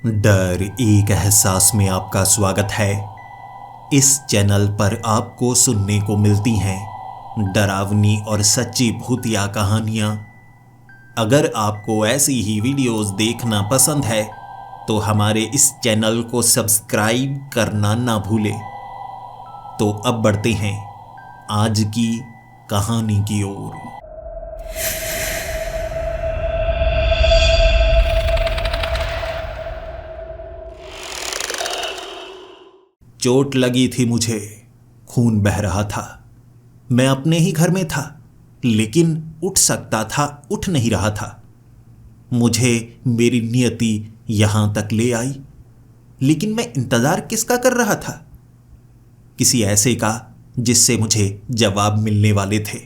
डर एक एहसास में आपका स्वागत है। इस चैनल पर आपको सुनने को मिलती हैं डरावनी और सच्ची भूतिया कहानियाँ। अगर आपको ऐसी ही वीडियोस देखना पसंद है तो हमारे इस चैनल को सब्सक्राइब करना ना भूलें। तो अब बढ़ते हैं आज की कहानी की ओर। चोट लगी थी मुझे, खून बह रहा था। मैं अपने ही घर में था, लेकिन उठ सकता था, उठ नहीं रहा था। मुझे मेरी नियति यहां तक ले आई, लेकिन मैं इंतजार किसका कर रहा था? किसी ऐसे का जिससे मुझे जवाब मिलने वाले थे।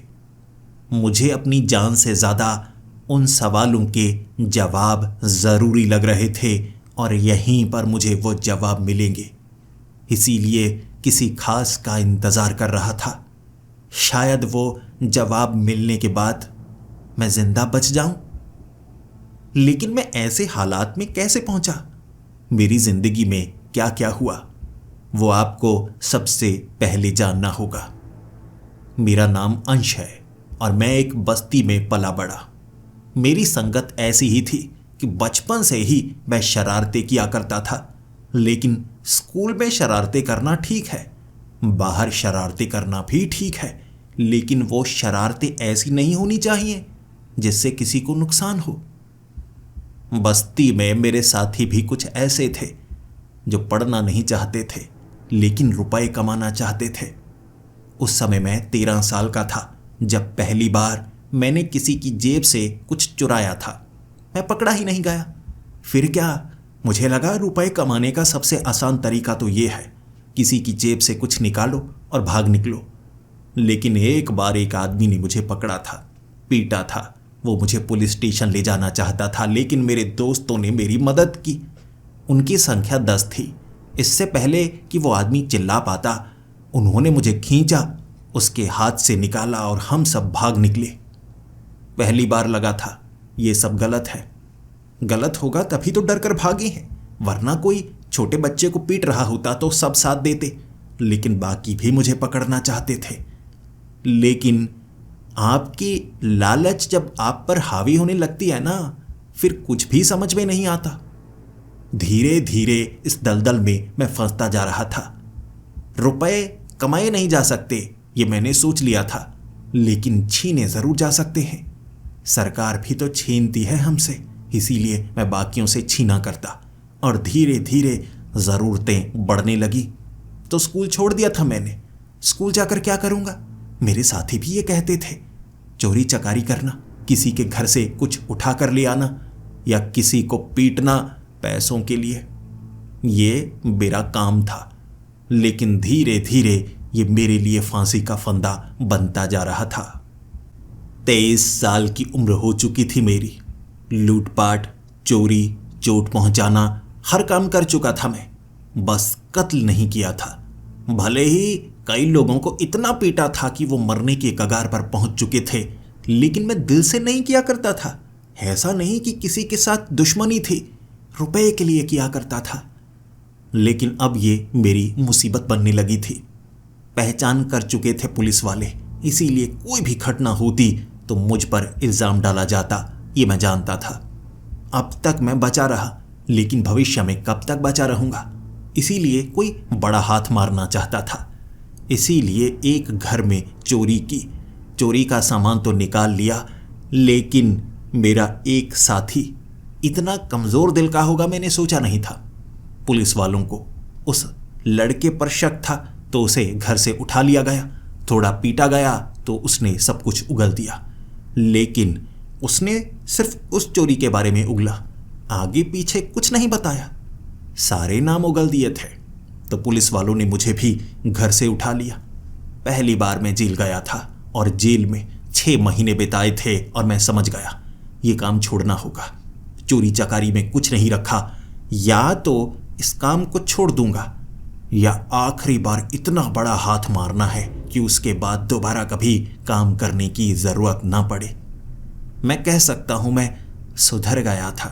मुझे अपनी जान से ज्यादा उन सवालों के जवाब जरूरी लग रहे थे और यहीं पर मुझे वो जवाब मिलेंगे। इसीलिए किसी खास का इंतजार कर रहा था। शायद वो जवाब मिलने के बाद मैं जिंदा बच जाऊं। लेकिन मैं ऐसे हालात में कैसे पहुंचा? मेरी जिंदगी में क्या क्या हुआ, वो आपको सबसे पहले जानना होगा। मेरा नाम अंश है और मैं एक बस्ती में पला बड़ा। मेरी संगत ऐसी ही थी कि बचपन से ही मैं शरारतें किया करता था। लेकिन स्कूल में शरारतें करना ठीक है, बाहर शरारतें करना भी ठीक है, लेकिन वो शरारतें ऐसी नहीं होनी चाहिए जिससे किसी को नुकसान हो। बस्ती में मेरे साथी भी कुछ ऐसे थे जो पढ़ना नहीं चाहते थे, लेकिन रुपए कमाना चाहते थे। उस समय मैं 13 साल का था जब पहली बार मैंने किसी की जेब से कुछ चुराया था। मैं पकड़ा ही नहीं गया। फिर क्या, मुझे लगा रुपए कमाने का सबसे आसान तरीका तो ये है, किसी की जेब से कुछ निकालो और भाग निकलो। लेकिन एक बार एक आदमी ने मुझे पकड़ा था, पीटा था। वो मुझे पुलिस स्टेशन ले जाना चाहता था, लेकिन मेरे दोस्तों ने मेरी मदद की। उनकी संख्या 10 थी। इससे पहले कि वो आदमी चिल्ला पाता, उन्होंने मुझे खींचा, उसके हाथ से निकाला और हम सब भाग निकले। पहली बार लगा था ये सब गलत है। गलत होगा तभी तो डर कर भागे हैं, वरना कोई छोटे बच्चे को पीट रहा होता तो सब साथ देते। लेकिन बाकी भी मुझे पकड़ना चाहते थे। लेकिन आपकी लालच जब आप पर हावी होने लगती है ना, फिर कुछ भी समझ में नहीं आता। धीरे धीरे इस दलदल में मैं फंसता जा रहा था। रुपए कमाए नहीं जा सकते ये मैंने सोच लिया था, लेकिन छीने जरूर जा सकते हैं। सरकार भी तो छीनती है हमसे, इसीलिए मैं बाकियों से छीना करता और धीरे धीरे ज़रूरतें बढ़ने लगी। तो स्कूल छोड़ दिया था मैंने। स्कूल जाकर क्या करूँगा? मेरे साथी भी ये कहते थे, चोरी चकारी करना, किसी के घर से कुछ उठा कर ले आना या किसी को पीटना पैसों के लिए, ये मेरा काम था। लेकिन धीरे धीरे ये मेरे लिए फांसी का फंदा बनता जा रहा था। 23 साल की उम्र हो चुकी थी मेरी। लूटपाट, चोरी, चोट पहुंचाना, हर काम कर चुका था मैं, बस कत्ल नहीं किया था। भले ही कई लोगों को इतना पीटा था कि वो मरने के कगार पर पहुंच चुके थे, लेकिन मैं दिल से नहीं किया करता था। ऐसा नहीं कि किसी के साथ दुश्मनी थी, रुपए के लिए किया करता था। लेकिन अब ये मेरी मुसीबत बनने लगी थी। पहचान कर चुके थे पुलिस वाले, इसीलिए कोई भी घटना होती तो मुझ पर इल्जाम डाला जाता, ये मैं जानता था। अब तक मैं बचा रहा, लेकिन भविष्य में कब तक बचा रहूंगा? इसीलिए कोई बड़ा हाथ मारना चाहता था। इसीलिए एक घर में चोरी की। चोरी का सामान तो निकाल लिया, लेकिन मेरा एक साथी इतना कमजोर दिल का होगा मैंने सोचा नहीं था। पुलिस वालों को उस लड़के पर शक था तो उसे घर से उठा लिया गया। थोड़ा पीटा गया तो उसने सब कुछ उगल दिया, लेकिन उसने सिर्फ उस चोरी के बारे में उगला, आगे पीछे कुछ नहीं बताया। सारे नाम उगल दिए थे। तो पुलिस वालों ने मुझे भी घर से उठा लिया। पहली बार मैं जेल गया था और जेल में 6 महीने बिताए थे और मैं समझ गया ये काम छोड़ना होगा। चोरी चकारी में कुछ नहीं रखा, या तो इस काम को छोड़ दूंगा या आखिरी बार इतना बड़ा हाथ मारना है कि उसके बाद दोबारा कभी काम करने की जरूरत ना पड़े। मैं कह सकता हूं मैं सुधर गया था।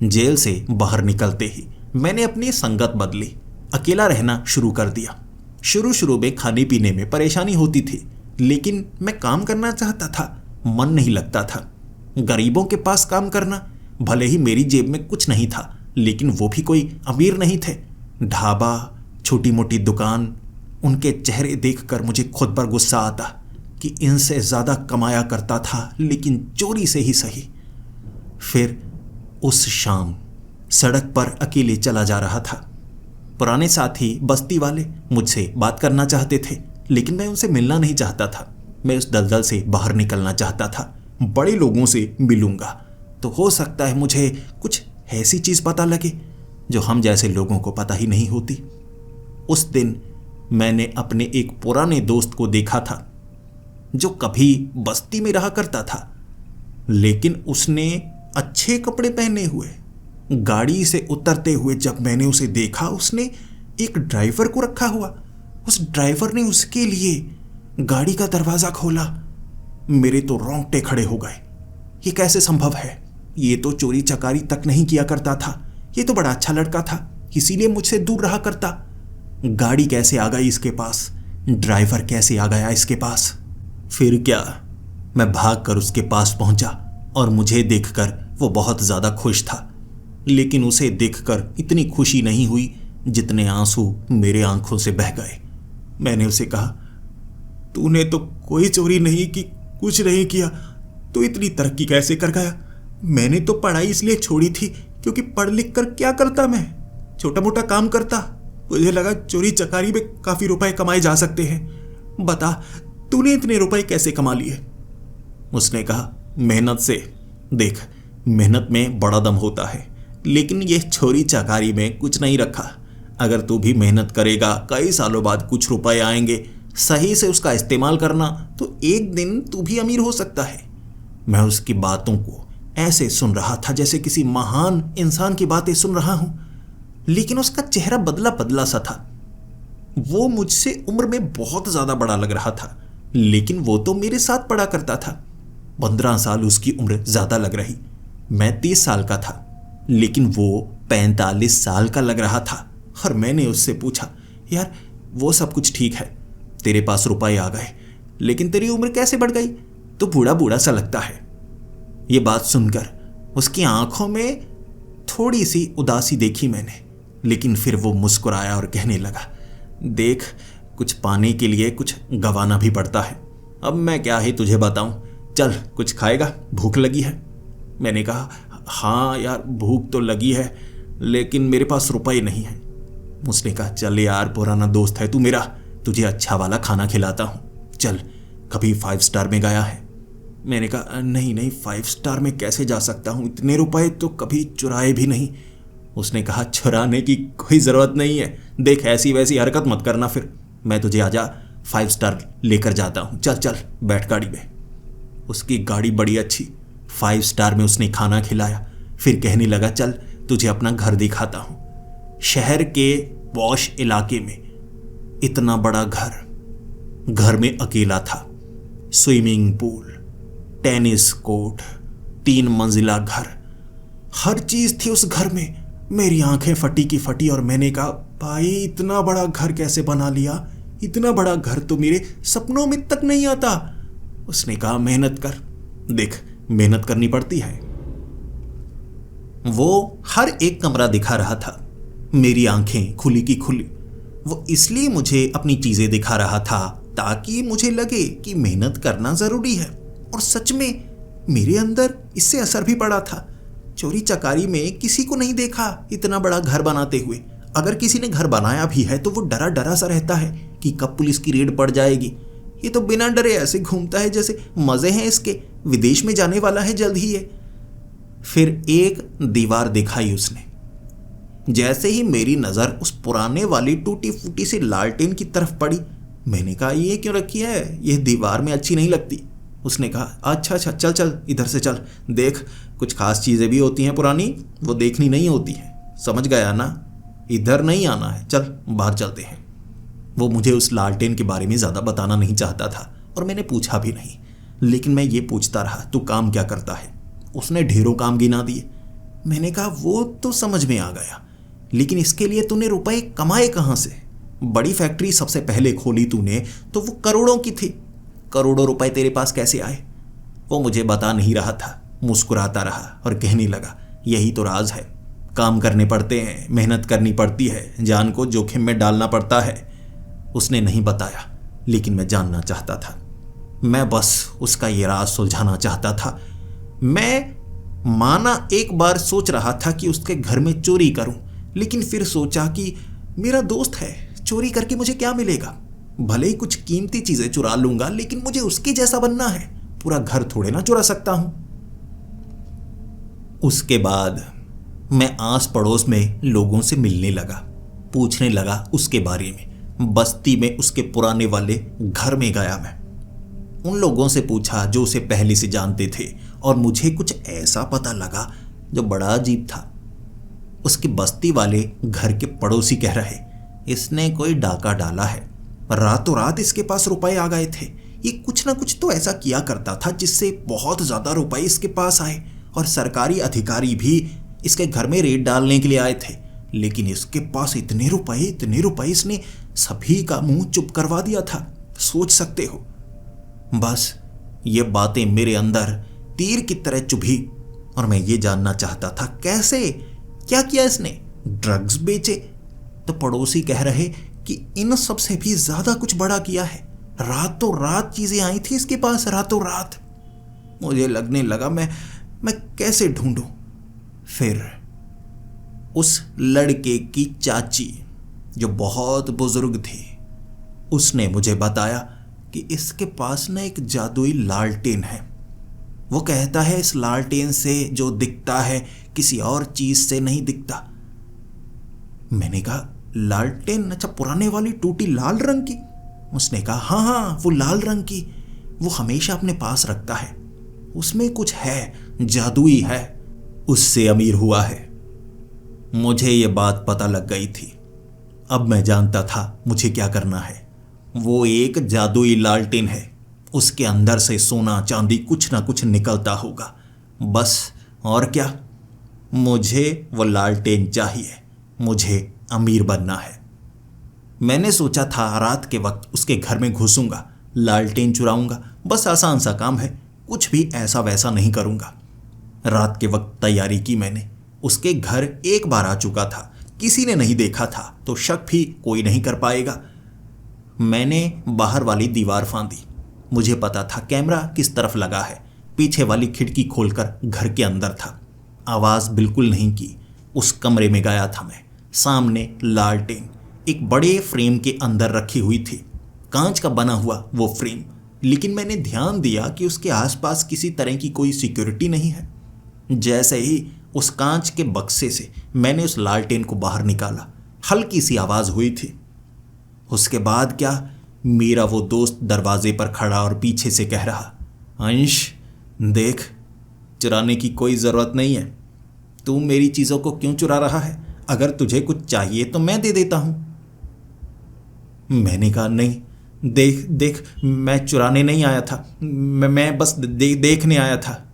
जेल से बाहर निकलते ही मैंने अपनी संगत बदली, अकेला रहना शुरू कर दिया। शुरू शुरू में खाने पीने में परेशानी होती थी, लेकिन मैं काम करना चाहता था, मन नहीं लगता था। गरीबों के पास काम करना, भले ही मेरी जेब में कुछ नहीं था, लेकिन वो भी कोई अमीर नहीं थे। ढाबा, छोटी मोटी दुकान, उनके चेहरे देखकर मुझे खुद पर गुस्सा आता कि इनसे ज़्यादा कमाया करता था, लेकिन चोरी से ही सही। फिर उस शाम सड़क पर अकेले चला जा रहा था। पुराने साथी बस्ती वाले मुझसे बात करना चाहते थे, लेकिन मैं उनसे मिलना नहीं चाहता था। मैं उस दलदल से बाहर निकलना चाहता था। बड़े लोगों से मिलूंगा तो हो सकता है मुझे कुछ ऐसी चीज़ पता लगे जो हम जैसे लोगों को पता ही नहीं होती। उस दिन मैंने अपने एक पुराने दोस्त को देखा था जो कभी बस्ती में रहा करता था, लेकिन उसने अच्छे कपड़े पहने हुए गाड़ी से उतरते हुए जब मैंने उसे देखा, उसने एक ड्राइवर को रखा हुआ। उस ड्राइवर ने उसके लिए गाड़ी का दरवाज़ा खोला। मेरे तो रोंगटे खड़े हो गए। ये कैसे संभव है? ये तो चोरी चकारी तक नहीं किया करता था। ये तो बड़ा अच्छा लड़का था, इसीलिए मुझसे दूर रहा करता। गाड़ी कैसे आ गई इसके पास? ड्राइवर कैसे आ गया इसके पास? फिर क्या, मैं भागकर उसके पास पहुंचा और मुझे देखकर वो बहुत ज़्यादा खुश था, लेकिन उसे देखकर इतनी खुशी नहीं हुई जितने आंसू मेरे आंखों से बह गए। मैंने उसे कहा, तूने तो कोई चोरी नहीं की, कुछ नहीं किया, तू इतनी तरक्की कैसे कर गया? मैंने तो पढ़ाई इसलिए छोड़ी थी क्योंकि पढ़ लिख कर क्या करता, मैं छोटा मोटा काम करता। मुझे लगा चोरी चकारी में काफ़ी रुपए कमाए जा सकते हैं। बता, तूने इतने रुपए कैसे कमा लिए? उसने कहा, मेहनत से। देख, मेहनत में बड़ा दम होता है, लेकिन ये चोरी चकारी में कुछ नहीं रखा। अगर तू भी मेहनत करेगा, कई सालों बाद कुछ रुपए आएंगे, सही से उसका इस्तेमाल करना, तो एक दिन तू भी अमीर हो सकता है। मैं उसकी बातों को ऐसे सुन रहा था जैसे किसी महान इंसान की बातें सुन रहा हूं, लेकिन उसका चेहरा बदला बदला सा था। वो मुझसे उम्र में बहुत ज़्यादा बड़ा लग रहा था, लेकिन वो तो मेरे साथ पढ़ा करता था। 15 साल उसकी उम्र ज़्यादा लग रही। मैं 30 साल का था, लेकिन वो 45 साल का लग रहा था। और मैंने उससे पूछा, यार वो सब कुछ ठीक है, तेरे पास रुपए आ गए, लेकिन तेरी उम्र कैसे बढ़ गई? तो बूढ़ा बूढ़ा सा लगता है। ये बात सुनकर उसकी आंखों में थोड़ी सी उदासी देखी मैंने, लेकिन फिर वो मुस्कुराया और कहने लगा, देख, कुछ पाने के लिए कुछ गंवाना भी पड़ता है। अब मैं क्या ही तुझे बताऊं, चल कुछ खाएगा, भूख लगी है। मैंने कहा, हाँ यार भूख तो लगी है, लेकिन मेरे पास रुपए नहीं है। उसने कहा, चल यार, पुराना दोस्त है तू मेरा, तुझे अच्छा वाला खाना खिलाता हूँ, चल। कभी 5 स्टार में गया है? मैंने कहा, नहीं नहीं, 5 स्टार में कैसे जा सकता हूँ, इतने रुपए तो कभी चुराए भी नहीं। उसने कहा, चुराने की कोई ज़रूरत नहीं है, देख ऐसी वैसी हरकत मत करना, फिर मैं तुझे आजा 5 स्टार लेकर जाता हूँ, चल चल बैठ गाड़ी में। उसकी गाड़ी बड़ी अच्छी, 5 स्टार में उसने खाना खिलाया। फिर कहने लगा, चल तुझे अपना घर दिखाता हूँ। शहर के पॉश इलाके में इतना बड़ा घर में अकेला था। स्विमिंग पूल, टेनिस कोर्ट, 3 मंजिला घर, हर चीज़ थी उस घर में। मेरी आंखें फटी की फटी और मैंने कहा, भाई इतना बड़ा घर कैसे बना लिया? इतना बड़ा घर तो मेरे सपनों में तक नहीं आता। उसने कहा, मेहनत कर, देख मेहनत करनी पड़ती है। वो हर एक कमरा दिखा रहा था। मेरी आंखें खुली की खुली। वो इसलिए मुझे अपनी चीज़ें दिखा रहा था ताकि मुझे लगे कि मेहनत करना ज़रूरी है। और सच में मेरे अंदर इससे असर भी पड़ा था। चोरी चकारी में किसी को नहीं देखा इतना बड़ा घर बनाते हुए। अगर किसी ने घर बनाया भी है तो वो डरा डरा सा रहता है कि कब पुलिस की रेड पड़ जाएगी। ये तो बिना डरे ऐसे घूमता है जैसे मज़े हैं इसके, विदेश में जाने वाला है जल्द ही ये। फिर एक दीवार दिखाई उसने। जैसे ही मेरी नज़र उस पुराने वाली टूटी फूटी से लालटेन की तरफ पड़ी, मैंने कहा, ये क्यों रखी है, ये दीवार में अच्छी नहीं लगती। उसने कहा, अच्छा अच्छा, चल चल इधर से चल, देख कुछ खास चीज़ें भी होती हैं पुरानी, वो देखनी नहीं होती है, समझ गया ना? इधर नहीं आना है, चल बाहर चलते हैं। वो मुझे उस लालटेन के बारे में ज़्यादा बताना नहीं चाहता था और मैंने पूछा भी नहीं, लेकिन मैं ये पूछता रहा, तू काम क्या करता है? उसने ढेरों काम गिना दिए। मैंने कहा वो तो समझ में आ गया, लेकिन इसके लिए तूने रुपए कमाए कहाँ से? बड़ी फैक्ट्री सबसे पहले खोली तूने तो वो करोड़ों की थी, करोड़ों रुपए तेरे पास कैसे आए? वो मुझे बता नहीं रहा था, मुस्कुराता रहा और कहने लगा, यही तो राज है, काम करने पड़ते हैं, मेहनत करनी पड़ती है, जान को जोखिम में डालना पड़ता है। उसने नहीं बताया, लेकिन मैं जानना चाहता था। मैं बस उसका ये राज सुलझाना चाहता था। मैं माना एक बार सोच रहा था कि उसके घर में चोरी करूं, लेकिन फिर सोचा कि मेरा दोस्त है, चोरी करके मुझे क्या मिलेगा? भले ही कुछ कीमती चीजें चुरा लूंगा, लेकिन मुझे उसके जैसा बनना है, पूरा घर थोड़े ना चुरा सकता हूं। उसके बाद मैं आस पड़ोस में लोगों से मिलने लगा, पूछने लगा उसके बारे में। बस्ती में उसके पुराने वाले घर में गया मैं, उन लोगों से पूछा जो उसे पहले से जानते थे, और मुझे कुछ ऐसा पता लगा जो बड़ा अजीब था। उसके बस्ती वाले घर के पड़ोसी कह रहे, इसने कोई डाका डाला है, रातों रात इसके पास रुपए आ गए थे। ये कुछ ना कुछ तो ऐसा किया करता था जिससे बहुत ज्यादा रुपए इसके पास आए, और सरकारी अधिकारी भी इसके घर में रेड डालने के लिए आए थे, लेकिन इसके पास इतने रुपए इसने सभी का मुंह चुप करवा दिया था। सोच सकते हो। बस ये बातें मेरे अंदर तीर की तरह चुभी, और मैं ये जानना चाहता था कैसे, क्या किया इसने? ड्रग्स बेचे? तो पड़ोसी कह रहे कि इन सब से भी ज्यादा कुछ बड़ा किया है, रातों रात चीजें आई थी इसके पास, रातों रात। मुझे लगने लगा मैं कैसे ढूंढूं। फिर उस लड़के की चाची जो बहुत बुजुर्ग थी, उसने मुझे बताया कि इसके पास ना एक जादुई लालटेन है। वो कहता है इस लालटेन से जो दिखता है किसी और चीज से नहीं दिखता। मैंने कहा लालटेन? अच्छा, पुराने वाली टूटी लाल रंग की? उसने कहा हाँ, वो लाल रंग की, वो हमेशा अपने पास रखता है, उसमें कुछ है, जादुई है, उससे अमीर हुआ है। मुझे ये बात पता लग गई थी। अब मैं जानता था मुझे क्या करना है। वो एक जादुई लालटेन है, उसके अंदर से सोना चांदी कुछ ना कुछ निकलता होगा, बस। और क्या, मुझे वो लालटेन चाहिए, मुझे अमीर बनना है। मैंने सोचा था रात के वक्त उसके घर में घुसूंगा, लालटेन चुराऊंगा, बस आसान सा काम है, कुछ भी ऐसा वैसा नहीं करूंगा। रात के वक्त तैयारी की मैंने। उसके घर एक बार आ चुका था, किसी ने नहीं देखा था तो शक भी कोई नहीं कर पाएगा। मैंने बाहर वाली दीवार फांदी। मुझे पता था कैमरा किस तरफ लगा है। पीछे वाली खिड़की खोलकर घर के अंदर था। आवाज बिल्कुल नहीं की। उस कमरे में गया था मैं। सामने लालटेन एक बड़े फ्रेम के अंदर रखी हुई थी, कांच का बना हुआ वो फ्रेम, लेकिन मैंने ध्यान दिया कि उसके आसपास किसी तरह की कोई सिक्योरिटी नहीं है। जैसे ही उस कांच के बक्से से मैंने उस लालटेन को बाहर निकाला, हल्की सी आवाज हुई थी। उसके बाद क्या, मेरा वो दोस्त दरवाजे पर खड़ा और पीछे से कह रहा, अंश देख, चुराने की कोई जरूरत नहीं है, तू मेरी चीजों को क्यों चुरा रहा है? अगर तुझे कुछ चाहिए तो मैं दे देता हूं। मैंने कहा नहीं, देख मैं चुराने नहीं आया था, मैं बस देखने आया था।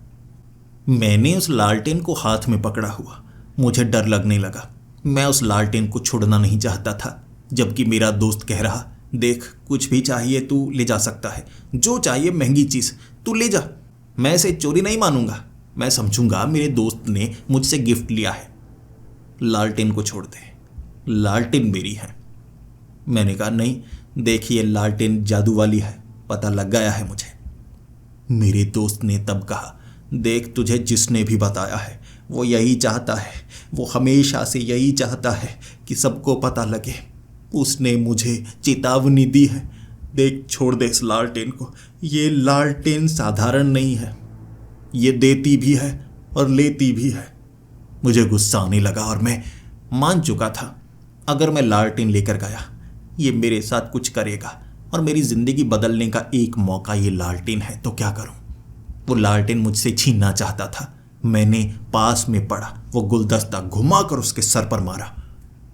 मैंने उस लालटेन को हाथ में पकड़ा हुआ। मुझे डर लगने लगा। मैं उस लालटेन को छोड़ना नहीं चाहता था, जबकि मेरा दोस्त कह रहा, देख कुछ भी चाहिए तू ले जा सकता है, जो चाहिए महंगी चीज तू ले जा, मैं इसे चोरी नहीं मानूंगा, मैं समझूंगा मेरे दोस्त ने मुझसे गिफ्ट लिया है। लालटेन को छोड़ दे, लालटेन मेरी है। मैंने कहा नहीं, देखिए लालटेन जादू वाली है, पता लग गया है मुझे। मेरे दोस्त ने तब कहा, देख तुझे जिसने भी बताया है वो यही चाहता है, वो हमेशा से यही चाहता है कि सबको पता लगे। उसने मुझे चेतावनी दी है, देख छोड़ दे इस लालटेन को, ये लालटेन साधारण नहीं है, ये देती भी है और लेती भी है। मुझे गुस्सा आने लगा और मैं मान चुका था, अगर मैं लालटेन लेकर गया ये मेरे साथ कुछ करेगा और मेरी जिंदगी बदलने का एक मौका ये लालटेन है, तो क्या करूं? वो लालटेन मुझसे छीनना चाहता था। मैंने पास में पड़ा वो गुलदस्ता घुमाकर उसके सर पर मारा,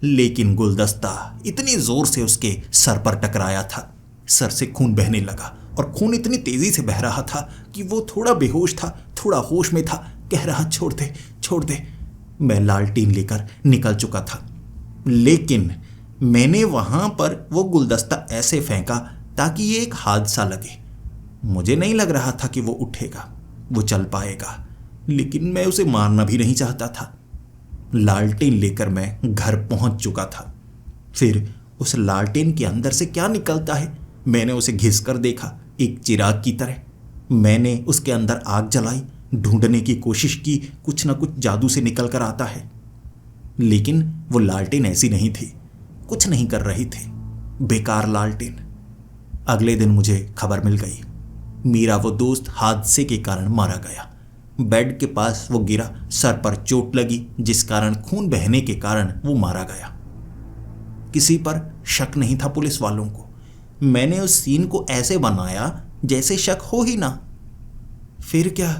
लेकिन गुलदस्ता इतनी जोर से उसके सर पर टकराया था, सर से खून बहने लगा, और खून इतनी तेजी से बह रहा था कि वो थोड़ा बेहोश था, थोड़ा होश में था, कह रहा छोड़ दे छोड़ दे। मैं लालटेन लेकर निकल चुका था, लेकिन मैंने वहां पर वो गुलदस्ता ऐसे फेंका ताकि ये एक हादसा लगे। मुझे नहीं लग रहा था कि वो उठेगा, वो चल पाएगा, लेकिन मैं उसे मारना भी नहीं चाहता था। लालटेन लेकर मैं घर पहुंच चुका था। फिर उस लालटेन के अंदर से क्या निकलता है, मैंने उसे घिस कर देखा, एक चिराग की तरह। मैंने उसके अंदर आग जलाई, ढूंढने की कोशिश की, कुछ ना कुछ जादू से निकल कर आता है, लेकिन वो लालटेन ऐसी नहीं थी, कुछ नहीं कर रही थी, बेकार लालटेन। अगले दिन मुझे खबर मिल गई, मेरा वो दोस्त हादसे के कारण मारा गया। बेड के पास वो गिरा, सर पर चोट लगी, जिस कारण खून बहने के कारण वो मारा गया। किसी पर शक नहीं था पुलिस वालों को। मैंने उस सीन को ऐसे बनाया जैसे शक हो ही ना। फिर क्या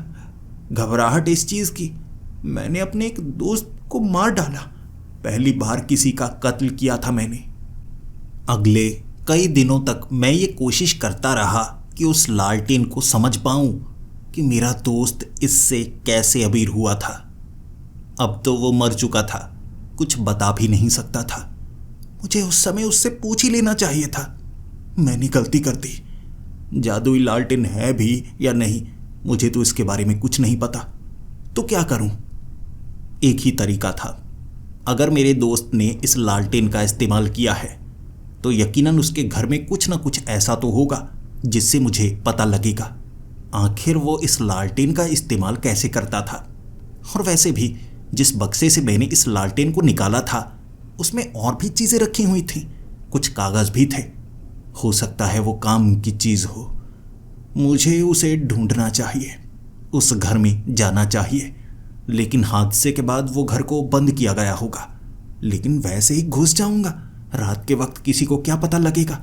घबराहट इस चीज की, मैंने अपने एक दोस्त को मार डाला। पहली बार किसी का कत्ल किया था मैंने। अगले कई दिनों तक मैं ये कोशिश करता रहा कि उस लालटेन को समझ पाऊं कि मेरा दोस्त इससे कैसे अबीर हुआ था। अब तो वो मर चुका था, कुछ बता भी नहीं सकता था। मुझे उस समय उससे पूछ ही लेना चाहिए था। मैंने गलती कर दी। जादुई लालटेन है भी या नहीं, मुझे तो इसके बारे में कुछ नहीं पता। तो क्या करूं? एक ही तरीका था। अगर मेरे दोस्त ने इस लालटेन का इस्तेमाल किया है तो यकीनन उसके घर में कुछ ना कुछ ऐसा तो होगा जिससे मुझे पता लगेगा आखिर वो इस लालटेन का इस्तेमाल कैसे करता था। और वैसे भी जिस बक्से से मैंने इस लालटेन को निकाला था उसमें और भी चीज़ें रखी हुई थी, कुछ कागज़ भी थे। हो सकता है वो काम की चीज़ हो। मुझे उसे ढूंढना चाहिए, उस घर में जाना चाहिए। लेकिन हादसे के बाद वो घर को बंद किया गया होगा, लेकिन वैसे ही घुस जाऊंगा। रात के वक्त किसी को क्या पता लगेगा।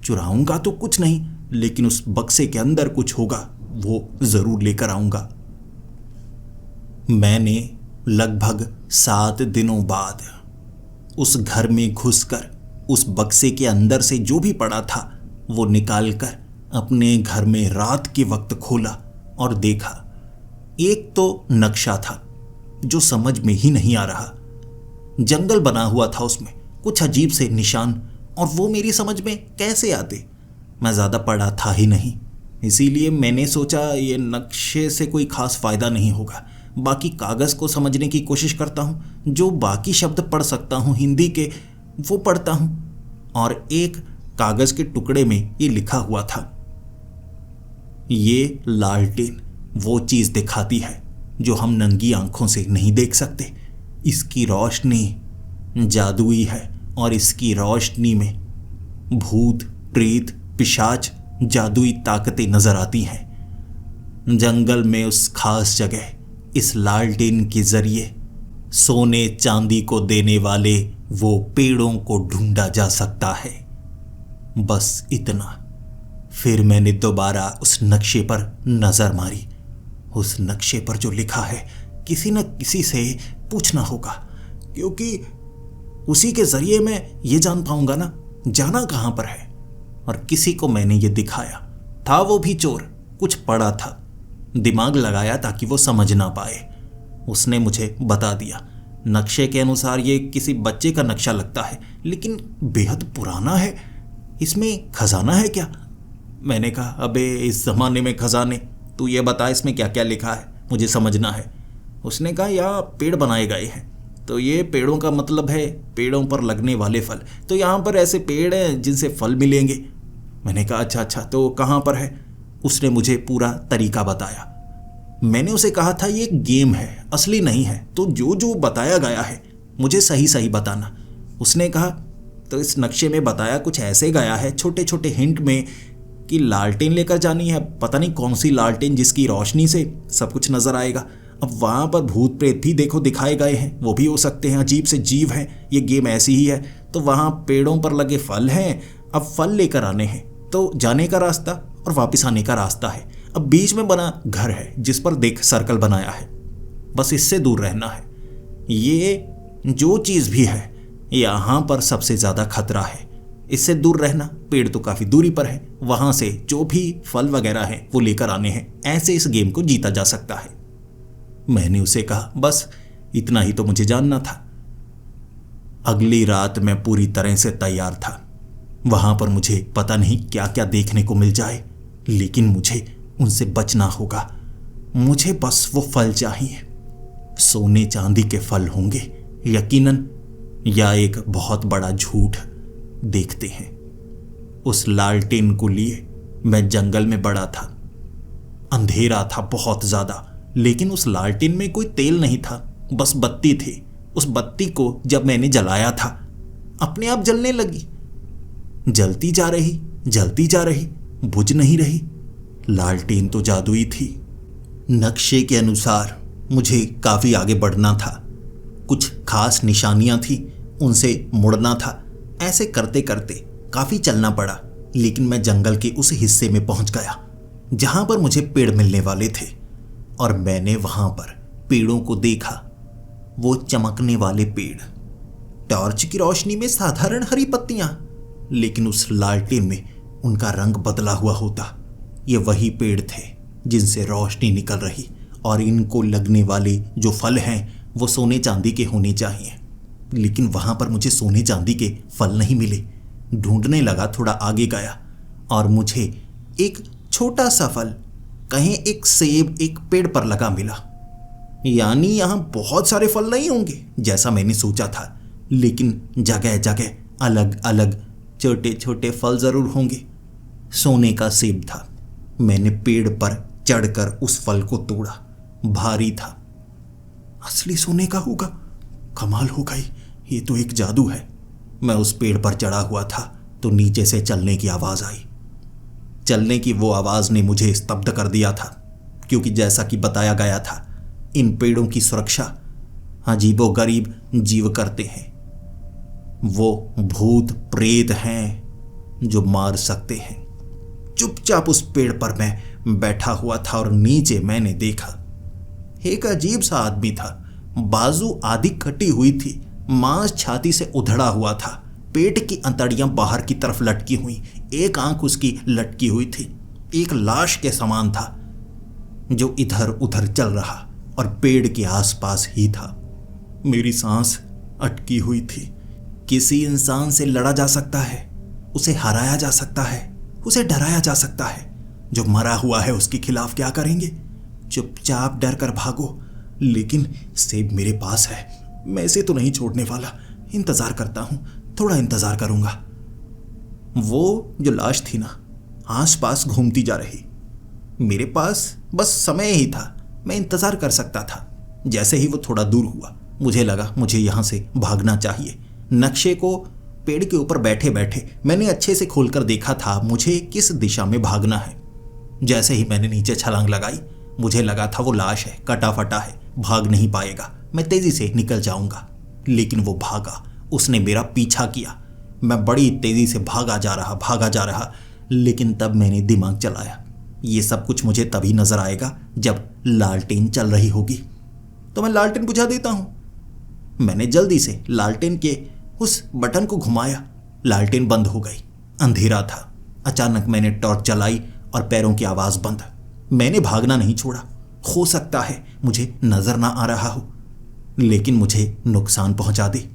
चुराऊंगा तो कुछ नहीं, लेकिन उस बक्से के अंदर कुछ होगा, वो जरूर लेकर आऊंगा। मैंने लगभग 7 दिनों बाद उस घर में घुसकर उस बक्से के अंदर से जो भी पड़ा था वो निकालकर अपने घर में रात के वक्त खोला और देखा। एक तो नक्शा था जो समझ में ही नहीं आ रहा। जंगल बना हुआ था, उसमें कुछ अजीब से निशान, और वो मेरी समझ में कैसे आते। मैं ज़्यादा पढ़ा था ही नहीं, इसीलिए मैंने सोचा ये नक्शे से कोई खास फ़ायदा नहीं होगा। बाकी कागज़ को समझने की कोशिश करता हूँ, जो बाकी शब्द पढ़ सकता हूँ हिंदी के वो पढ़ता हूँ। और एक कागज़ के टुकड़े में ये लिखा हुआ था, ये लालटेन वो चीज़ दिखाती है जो हम नंगी आंखों से नहीं देख सकते। इसकी रोशनी जादुई है और इसकी रोशनी में भूत, प्रेत, पिशाच, जादुई ताकतें नजर आती हैं। जंगल में उस खास जगह इस लालटेन के जरिए सोने चांदी को देने वाले वो पेड़ों को ढूंढा जा सकता है। बस इतना। फिर मैंने दोबारा उस नक्शे पर नजर मारी। उस नक्शे पर जो लिखा है किसी न किसी से पूछना होगा, क्योंकि उसी के जरिए मैं ये जान पाऊंगा ना जाना कहां पर है। और किसी को मैंने ये दिखाया था, वो भी चोर, कुछ पढ़ा था, दिमाग लगाया ताकि वो समझ ना पाए। उसने मुझे बता दिया, नक्शे के अनुसार ये किसी बच्चे का नक्शा लगता है, लेकिन बेहद पुराना है, इसमें खजाना है क्या? मैंने कहा, अबे इस ज़माने में खजाने, तू ये बता इसमें क्या क्या लिखा है, मुझे समझना है। उसने कहा, यहाँ पेड़ बनाए गए हैं, तो ये पेड़ों का मतलब है पेड़ों पर लगने वाले फल, तो यहाँ पर ऐसे पेड़ हैं जिनसे फल मिलेंगे। मैंने कहा, अच्छा, तो कहाँ पर है? उसने मुझे पूरा तरीका बताया। मैंने उसे कहा था ये एक गेम है, असली नहीं है, तो जो जो बताया गया है मुझे सही सही बताना। उसने कहा, तो इस नक्शे में बताया कुछ ऐसे गया है छोटे छोटे हिंट में कि लालटेन लेकर जानी है, पता नहीं कौन सी लालटेन जिसकी रोशनी से सब कुछ नजर आएगा। अब वहाँ पर भूत प्रेत भी देखो दिखाए गए हैं, वो भी हो सकते हैं, अजीब से जीव हैं, ये गेम ऐसी ही है। तो वहाँ पेड़ों पर लगे फल हैं, अब फल लेकर आने हैं, तो जाने का रास्ता और वापस आने का रास्ता है। अब बीच में बना घर है जिस पर देख सर्कल बनाया है, बस इससे दूर रहना है। ये जो चीज़ भी है यहाँ पर सबसे ज़्यादा खतरा है, इससे दूर रहना। पेड़ तो काफ़ी दूरी पर है, वहाँ से जो भी फल वगैरह हैं वो लेकर आने हैं, ऐसे इस गेम को जीता जा सकता है। मैंने उसे कहा, बस इतना ही तो मुझे जानना था। अगली रात मैं पूरी तरह से तैयार था। वहां पर मुझे पता नहीं क्या क्या देखने को मिल जाए, लेकिन मुझे उनसे बचना होगा। मुझे बस वो फल चाहिए। सोने चांदी के फल होंगे यकीनन, या एक बहुत बड़ा झूठ। देखते हैं। उस लालटेन को लिए मैं जंगल में बड़ा था। अंधेरा था बहुत ज्यादा, लेकिन उस लालटेन में कोई तेल नहीं था, बस बत्ती थी। उस बत्ती को जब मैंने जलाया था, अपने आप जलने लगी। जलती जा रही, जलती जा रही, बुझ नहीं रही। लालटेन तो जादुई थी। नक्शे के अनुसार मुझे काफी आगे बढ़ना था। कुछ खास निशानियां थी, उनसे मुड़ना था। ऐसे करते करते काफी चलना पड़ा, लेकिन मैं जंगल के उस हिस्से में पहुंच गया जहां पर मुझे पेड़ मिलने वाले थे। और मैंने वहां पर पेड़ों को देखा। वो चमकने वाले पेड़, टॉर्च की रोशनी में साधारण हरी पत्तियां, लेकिन उस लालटेन में उनका रंग बदला हुआ होता। ये वही पेड़ थे जिनसे रोशनी निकल रही, और इनको लगने वाले जो फल हैं वो सोने चांदी के होने चाहिए। लेकिन वहां पर मुझे सोने चांदी के फल नहीं मिले। ढूंढने लगा, थोड़ा आगे गया और मुझे एक छोटा सा फल, कहीं एक सेब एक पेड़ पर लगा मिला। यानी यहां बहुत सारे फल नहीं होंगे जैसा मैंने सोचा था, लेकिन जगह जगह अलग अलग छोटे छोटे फल जरूर होंगे। सोने का सेब था। मैंने पेड़ पर चढ़कर उस फल को तोड़ा। भारी था। असली सोने का होगा। कमाल हो गई, ये तो एक जादू है। मैं उस पेड़ पर चढ़ा हुआ था तो नीचे से चलने की आवाज आई। चलने की वो आवाज ने मुझे स्तब्ध कर दिया था, क्योंकि जैसा कि बताया गया था, इन पेड़ों की सुरक्षा अजीबोगरीब जीव करते हैं। वो भूत प्रेत हैं जो मार सकते हैं। चुपचाप उस पेड़ पर मैं बैठा हुआ था और नीचे मैंने देखा एक अजीब सा आदमी था। बाजू आधी कटी हुई थी, मांस छाती से उधड़ा हुआ था, पेट की अंतड़ियां बाहर की तरफ लटकी हुई, एक आंख उसकी लटकी हुई थी। एक लाश के समान था जो इधर उधर चल रहा और पेड़ के आसपास ही था। मेरी सांस अटकी हुई थी। किसी इंसान से लड़ा जा सकता है, उसे हराया जा सकता है, उसे डराया जा सकता है। जो मरा हुआ है उसके खिलाफ क्या करेंगे? चुपचाप डर कर भागो। लेकिन सेब मेरे पास है, मैं इसे तो नहीं छोड़ने वाला। इंतजार करता हूं, थोड़ा इंतजार करूंगा। वो जो लाश थी ना, आसपास घूमती जा रही। मेरे पास बस समय ही था, मैं इंतजार कर सकता था। जैसे ही वो थोड़ा दूर हुआ, मुझे लगा मुझे यहां से भागना चाहिए। नक्शे को पेड़ के ऊपर बैठे बैठे मैंने अच्छे से खोलकर देखा था मुझे किस दिशा में भागना है। जैसे ही मैंने नीचे छलांग लगाई, मुझे लगा था वो लाश है, कटा फटा है, भाग नहीं पाएगा, मैं तेजी से निकल जाऊंगा। लेकिन वो भागा, उसने मेरा पीछा किया। मैं बड़ी तेजी से भागा जा रहा। लेकिन तब मैंने दिमाग चलाया, ये सब कुछ मुझे तभी नजर आएगा जब लालटेन चल रही होगी, तो मैं लालटेन बुझा देता हूं। मैंने जल्दी से लालटेन के उस बटन को घुमाया। लालटेन बंद हो गई। अंधेरा था। अचानक मैंने टॉर्च जलाई और पैरों की आवाज बंद। मैंने भागना नहीं छोड़ा। हो सकता है मुझे नजर ना आ रहा हो, लेकिन मुझे नुकसान पहुंचा दे।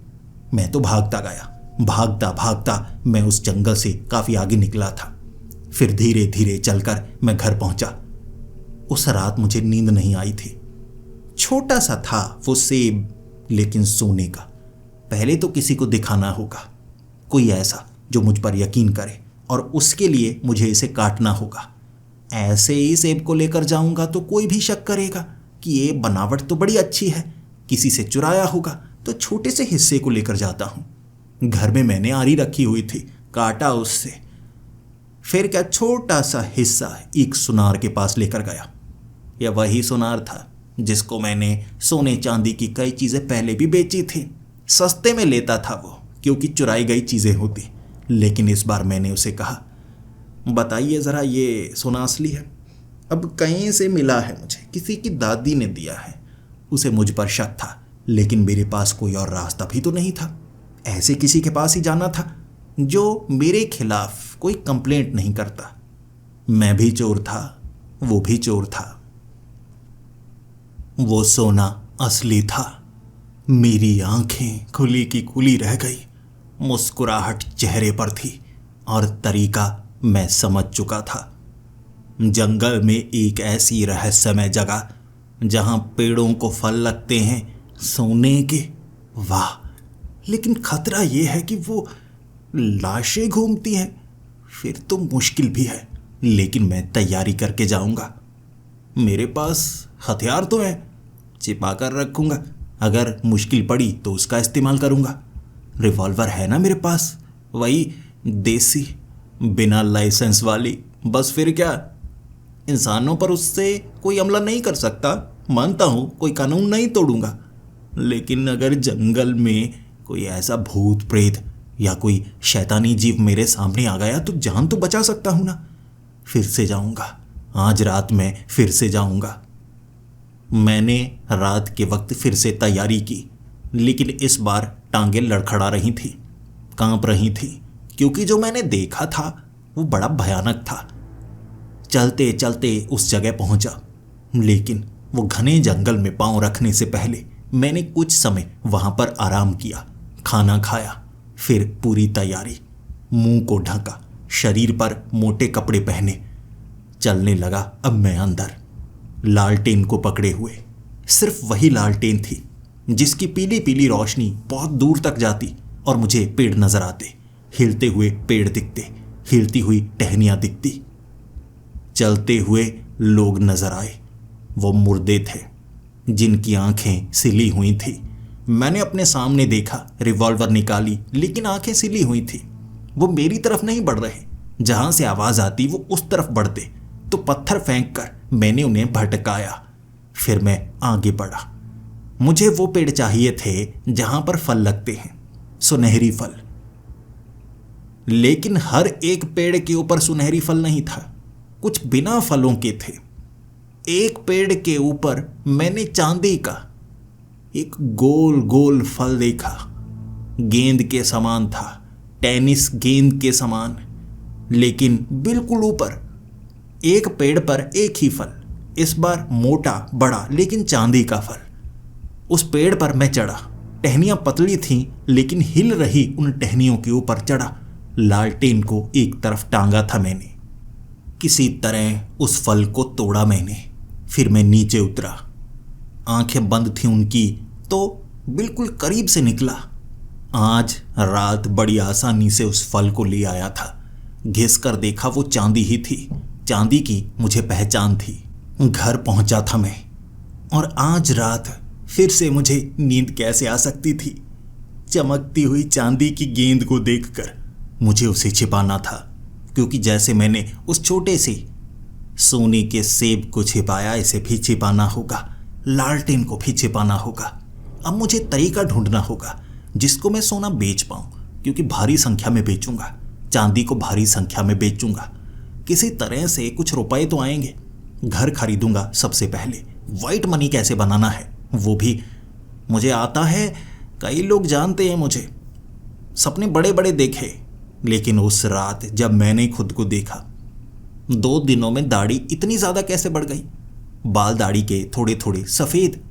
मैं तो भागता गया। भागता भागता मैं उस जंगल से काफी आगे निकला था। फिर धीरे धीरे चलकर मैं घर पहुंचा। उस रात मुझे नींद नहीं आई थी। छोटा सा था वो सेब, लेकिन सोने का। पहले तो किसी को दिखाना होगा, कोई ऐसा जो मुझ पर यकीन करे, और उसके लिए मुझे इसे काटना होगा। ऐसे ही सेब को लेकर जाऊंगा तो कोई भी शक करेगा कि ये बनावट तो बड़ी अच्छी है, किसी से चुराया होगा, तो छोटे से हिस्से को लेकर जाता हूं। घर में मैंने आरी रखी हुई थी, काटा उससे। फिर क्या, छोटा सा हिस्सा एक सुनार के पास लेकर गया। यह वही सुनार था जिसको मैंने सोने चांदी की कई चीजें पहले भी बेची थी। सस्ते में लेता था वो, क्योंकि चुराई गई चीजें होती। लेकिन इस बार मैंने उसे कहा, बताइए जरा, ये सोना असली है? अब कहीं से मिला है मुझे, किसी की दादी ने दिया है। उसे मुझ पर शक था, लेकिन मेरे पास कोई और रास्ता भी तो नहीं था। ऐसे किसी के पास ही जाना था जो मेरे खिलाफ कोई कंप्लेंट नहीं करता। मैं भी चोर था, वो भी चोर था। वो सोना असली था। मेरी आंखें खुली की खुली रह गई। मुस्कुराहट चेहरे पर थी और तरीका मैं समझ चुका था। जंगल में एक ऐसी रहस्यमय जगह जहां पेड़ों को फल लगते हैं सोने के। वाह, लेकिन खतरा यह है कि वो लाशें घूमती हैं। फिर तो मुश्किल भी है, लेकिन मैं तैयारी करके जाऊंगा। मेरे पास हथियार तो है, छिपा कर रखूंगा। अगर मुश्किल पड़ी तो उसका इस्तेमाल करूंगा। रिवॉल्वर है ना मेरे पास, वही देसी, बिना लाइसेंस वाली। बस फिर क्या, इंसानों पर उससे कोई हमला नहीं कर सकता। मानता हूं कोई कानून नहीं तोड़ूंगा, लेकिन अगर जंगल में कोई ऐसा भूत प्रेत या कोई शैतानी जीव मेरे सामने आ गया तो जान तो बचा सकता हूं ना। फिर से जाऊंगा, आज रात में फिर से जाऊंगा। मैंने रात के वक्त फिर से तैयारी की, लेकिन इस बार टांगें लड़खड़ा रही थी, कांप रही थी, क्योंकि जो मैंने देखा था वो बड़ा भयानक था। चलते चलते उस जगह पहुंचा, लेकिन वो घने जंगल में पांव रखने से पहले मैंने कुछ समय वहां पर आराम किया, खाना खाया, फिर पूरी तैयारी, मुंह को ढका, शरीर पर मोटे कपड़े पहने चलने लगा। अब मैं अंदर लालटेन को पकड़े हुए। सिर्फ वही लालटेन थी जिसकी पीली पीली रोशनी बहुत दूर तक जाती और मुझे पेड़ नजर आते, हिलते हुए पेड़ दिखते, हिलती हुई टहनियां दिखती, चलते हुए लोग नजर आए। वो मुर्दे थे जिनकी आंखें सिली हुई थी। मैंने अपने सामने देखा, रिवॉल्वर निकाली, लेकिन आंखें सिली हुई थी। वो मेरी तरफ नहीं बढ़ रहे, जहां से आवाज आती वो उस तरफ बढ़ते, तो पत्थर फेंक कर मैंने उन्हें भटकाया। फिर मैं आगे बढ़ा। मुझे वो पेड़ चाहिए थे जहां पर फल लगते हैं, सुनहरी फल। लेकिन हर एक पेड़ के ऊपर सुनहरी फल नहीं था, कुछ बिना फलों के थे। एक पेड़ के ऊपर मैंने चांदी का एक गोल गोल फल देखा, गेंद के समान था, टेनिस गेंद के समान, लेकिन बिल्कुल ऊपर। एक पेड़ पर एक ही फल, इस बार मोटा बड़ा लेकिन चांदी का फल। उस पेड़ पर मैं चढ़ा। टहनियां पतली थीं, लेकिन हिल रही उन टहनियों के ऊपर चढ़ा। लालटेन को एक तरफ टांगा था मैंने। किसी तरह उस फल को तोड़ा मैंने। फिर मैं नीचे उतरा। आंखें बंद थी उनकी, तो बिल्कुल करीब से निकला। आज रात बड़ी आसानी से उस फल को ले आया था। घिस कर देखा वो चांदी ही थी। चांदी की मुझे पहचान थी। घर पहुंचा था मैं, और आज रात फिर से मुझे नींद कैसे आ सकती थी। चमकती हुई चांदी की गेंद को देखकर मुझे उसे छिपाना था, क्योंकि जैसे मैंने उस छोटे से सोने के सेब को छिपाया, इसे भी छिपाना होगा, लालटेन को भी छिपाना होगा। अब मुझे तरीका ढूंढना होगा जिसको मैं सोना बेच पाऊं, क्योंकि भारी संख्या में बेचूंगा, चांदी को भारी संख्या में बेचूंगा। किसी तरह से कुछ रुपए तो आएंगे। घर खरीदूंगा सबसे पहले। वाइट मनी कैसे बनाना है वो भी मुझे आता है। कई लोग जानते हैं मुझे। सपने बड़े बड़े देखे, लेकिन उस रात जब मैंने खुद को देखा, 2 दिनों में दाढ़ी इतनी ज़्यादा कैसे बढ़ गई। बाल दाढ़ी के थोड़े थोड़े सफ़ेद,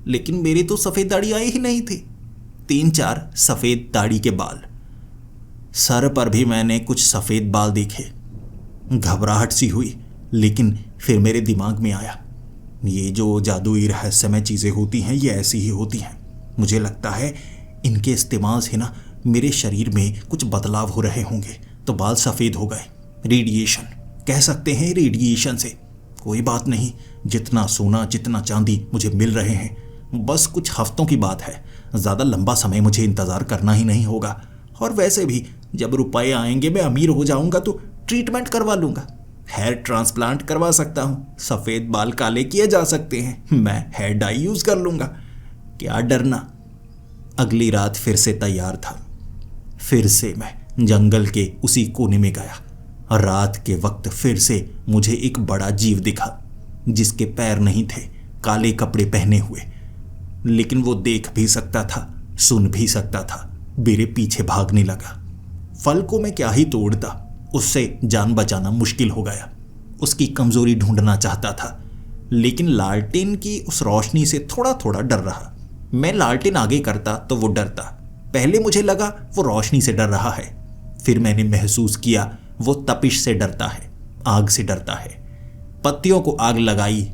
लेकिन मेरी तो सफ़ेद दाढ़ी आई ही नहीं थी। 3-4 सफ़ेद दाढ़ी के बाल। सर पर भी मैंने कुछ सफ़ेद बाल देखे। घबराहट सी हुई, लेकिन फिर मेरे दिमाग में आया, ये जो जादुई रहस्यमय चीज़ें होती हैं ये ऐसी ही होती हैं। मुझे लगता है इनके इस्तेमाल से ना मेरे शरीर में कुछ बदलाव हो रहे होंगे, तो बाल सफ़ेद हो गए। रेडिएशन कह सकते हैं, रेडिएशन से। कोई बात नहीं, जितना सोना जितना चांदी मुझे मिल रहे हैं, बस कुछ हफ्तों की बात है। ज़्यादा लंबा समय मुझे इंतज़ार करना ही नहीं होगा। और वैसे भी जब रुपए आएंगे, मैं अमीर हो जाऊंगा तो ट्रीटमेंट करवा लूँगा। हेयर ट्रांसप्लांट करवा सकता हूँ, सफ़ेद बाल काले किए जा सकते हैं, मैं हेयर डाई यूज़ कर लूँगा। क्या डरना। अगली रात फिर से तैयार था। फिर से मैं जंगल के उसी कोने में गया। रात के वक्त फिर से मुझे एक बड़ा जीव दिखा, जिसके पैर नहीं थे, काले कपड़े पहने हुए, लेकिन वो देख भी सकता था, सुन भी सकता था। मेरे पीछे भागने लगा। फल को मैं क्या ही तोड़ता, उससे जान बचाना मुश्किल हो गया। उसकी कमजोरी ढूंढना चाहता था, लेकिन लालटेन की उस रोशनी से थोड़ा थोड़ा डर रहा। मैं लालटेन आगे करता तो वो डरता। पहले मुझे लगा वो रोशनी से डर रहा है, फिर मैंने महसूस किया वो तपिश से डरता है, आग से डरता है। पत्तियों को आग लगाई,